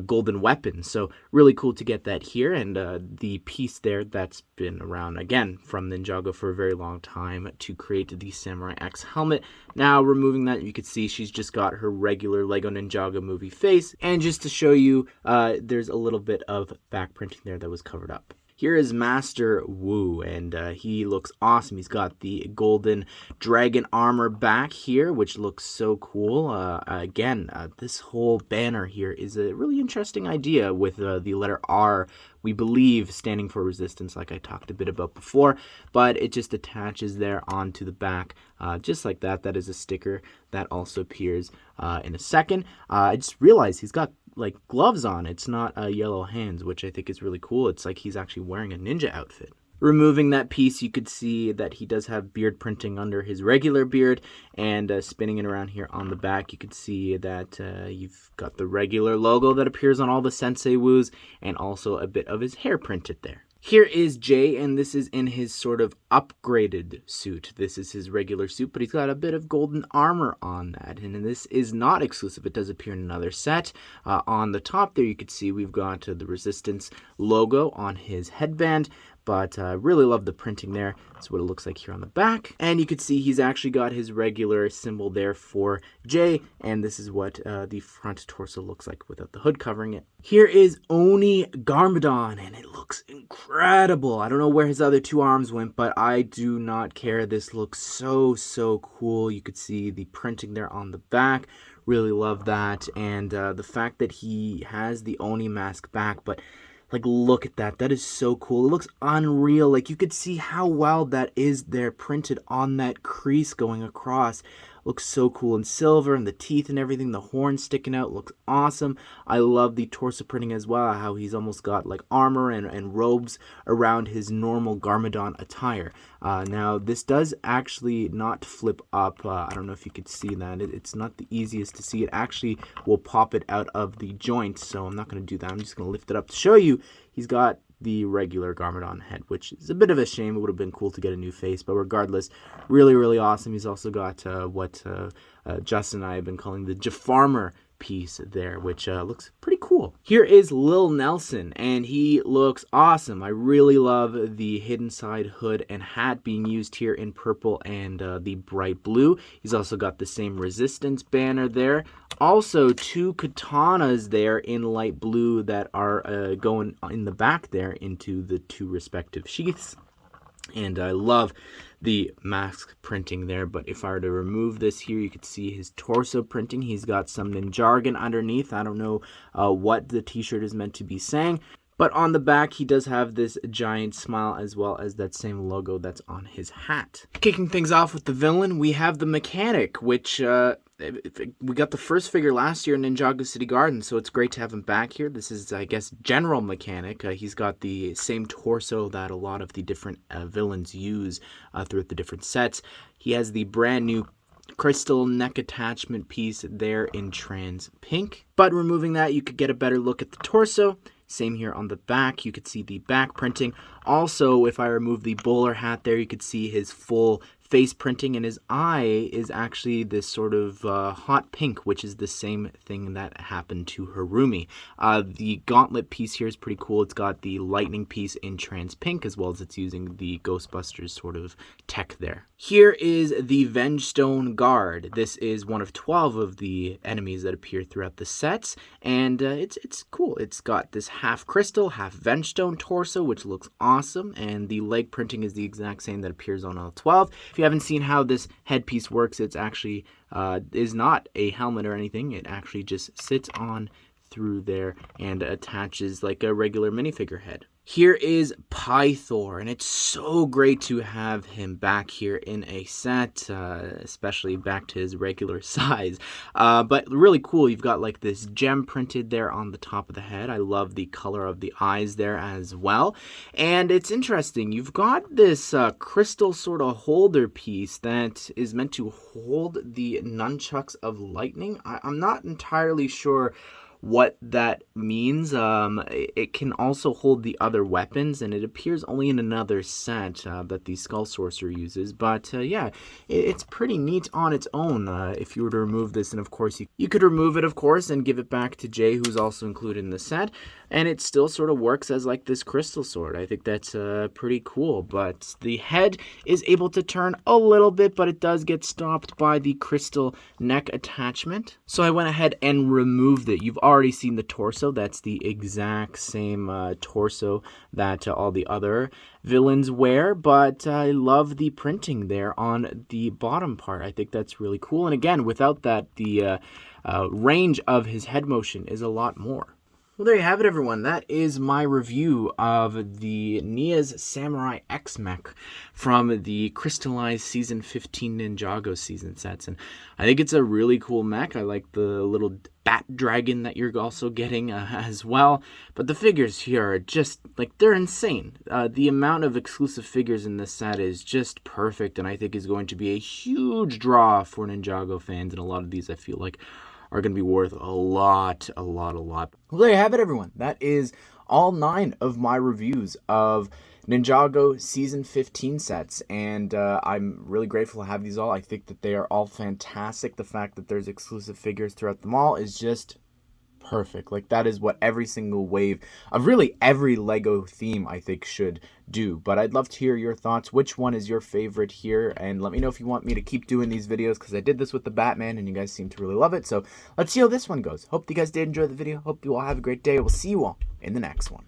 Speaker 1: golden weapons. So really cool to get that here. And the piece there that's been around again from Ninjago for a very long time to create the Samurai X helmet. Now removing that, you can see she's just got her regular Lego Ninjago movie face. And just to show you, there's a little bit of back printing there that was covered up. Here is Master Wu, and he looks awesome. He's got the golden dragon armor back here, which looks so cool. Again, this whole banner here is a really interesting idea with the letter R, we believe, standing for resistance, like I talked a bit about before, but it just attaches there onto the back, just like that. That is a sticker that also appears in a second. I just realized he's got like gloves on. It's not yellow hands, which I think is really cool. It's like he's actually wearing a ninja outfit. Removing that piece, you could see that he does have beard printing under his regular beard, and spinning it around here on the back, you could see that you've got the regular logo that appears on all the Sensei Woos, and also a bit of his hair printed there. Here is Jay, and this is in his sort of upgraded suit. This is his regular suit, but he's got a bit of golden armor on that. And this is not exclusive. It does appear in another set. On the top there, you can see we've got the Resistance logo on his headband. But I really love the printing there. That's what it looks like here on the back. And you can see he's actually got his regular symbol there for J. And this is what the front torso looks like without the hood covering it. Here is Oni Garmadon, and it looks incredible. I don't know where his other two arms went, but I do not care. This looks so, so cool. You could see the printing there on the back. Really love that. And the fact that he has the Oni mask back, but like, look at that. That is so cool. It looks unreal. Like, you could see how well that is there printed on that crease going across. Looks so cool in silver, and the teeth and everything, the horn sticking out looks awesome. I love the torso printing as well, how he's almost got like armor and robes around his normal Garmadon attire. Now, this does actually not flip up. I don't know if you could see that. It's not the easiest to see. It actually will pop it out of the joint, so I'm not going to do that. I'm just going to lift it up to show you. He's got the regular Garmadon head, which is a bit of a shame. It would have been cool to get a new face, but regardless, really, really awesome. He's also got what Justin and I have been calling the Jafarmer piece there, which looks pretty cool. Here is Lil Nelson, and he looks awesome. I really love the hidden side hood and hat being used here in purple and the bright blue. He's also got the same Resistance banner there. Also, two katanas there in light blue that are going in the back there into the two respective sheaths. And I love the mask printing there, but if I were to remove this here, you could see his torso printing. He's got some Ninjargon underneath. I don't know what the t-shirt is meant to be saying, but on the back, he does have this giant smile as well as that same logo that's on his hat. Kicking things off with the villain, we have the Mechanic, which we got the first figure last year in Ninjago City Garden, so it's great to have him back here. This is, I guess, General Mechanic. He's got the same torso that a lot of the different villains use throughout the different sets. He has the brand new crystal neck attachment piece there in trans pink. But removing that, you could get a better look at the torso. Same here on the back. You could see the back printing. Also, if I remove the bowler hat there, you could see his full face printing, and his eye is actually this sort of hot pink, which is the same thing that happened to Harumi. The gauntlet piece here is pretty cool. It's got the lightning piece in trans pink, as well as it's using the Ghostbusters sort of tech there. Here is the Vengestone Guard. This is one of 12 of the enemies that appear throughout the sets, and it's cool. It's got this half crystal, half Vengestone torso, which looks awesome, and the leg printing is the exact same that appears on all 12. If you haven't seen how this headpiece works, it's actually is not a helmet or anything. It actually just sits on through there and attaches like a regular minifigure head. Here is Pythor, and it's so great to have him back here in a set, especially back to his regular size. But really cool, you've got like this gem printed there on the top of the head. I love the color of the eyes there as well. And it's interesting, you've got this crystal sort of holder piece that is meant to hold the nunchucks of lightning. I'm not entirely sure what that means. It can also hold the other weapons, and it appears only in another set that the Skull Sorcerer uses. But yeah, it's pretty neat on its own if you were to remove this. And of course, you could remove it, of course, and give it back to Jay, who's also included in the set. And it still sort of works as like this crystal sword. I think that's pretty cool. But the head is able to turn a little bit, but it does get stopped by the crystal neck attachment. So I went ahead and removed it. You've already seen the torso. That's the exact same torso that all the other villains wear, but I love the printing there on the bottom part. I think that's really cool. And again, without that, the range of his head motion is a lot more. Well, there you have it, everyone. That is my review of the Nia's Samurai X mech from the Crystalized Season 15 Ninjago season sets. And I think it's a really cool mech. I like the little bat dragon that you're also getting as well. But the figures here are just, like, they're insane. The amount of exclusive figures in this set is just perfect, and I think is going to be a huge draw for Ninjago fans. And a lot of these, I feel like, are going to be worth a lot. Well, there you have it, everyone. That is all 9 of my reviews of Ninjago Season 15 sets, and I'm really grateful to have these all. I think that they are all fantastic. The fact that there's exclusive figures throughout them all is just perfect. Like, that is what every single wave of really every Lego theme, I think, should do. But I'd love to hear your thoughts. Which one is your favorite here? And let me know if you want me to keep doing these videos, because I did this with the Batman and you guys seem to really love it. So let's see how this one goes. Hope you guys did enjoy the video. Hope you all have a great day. We'll see you all in the next one.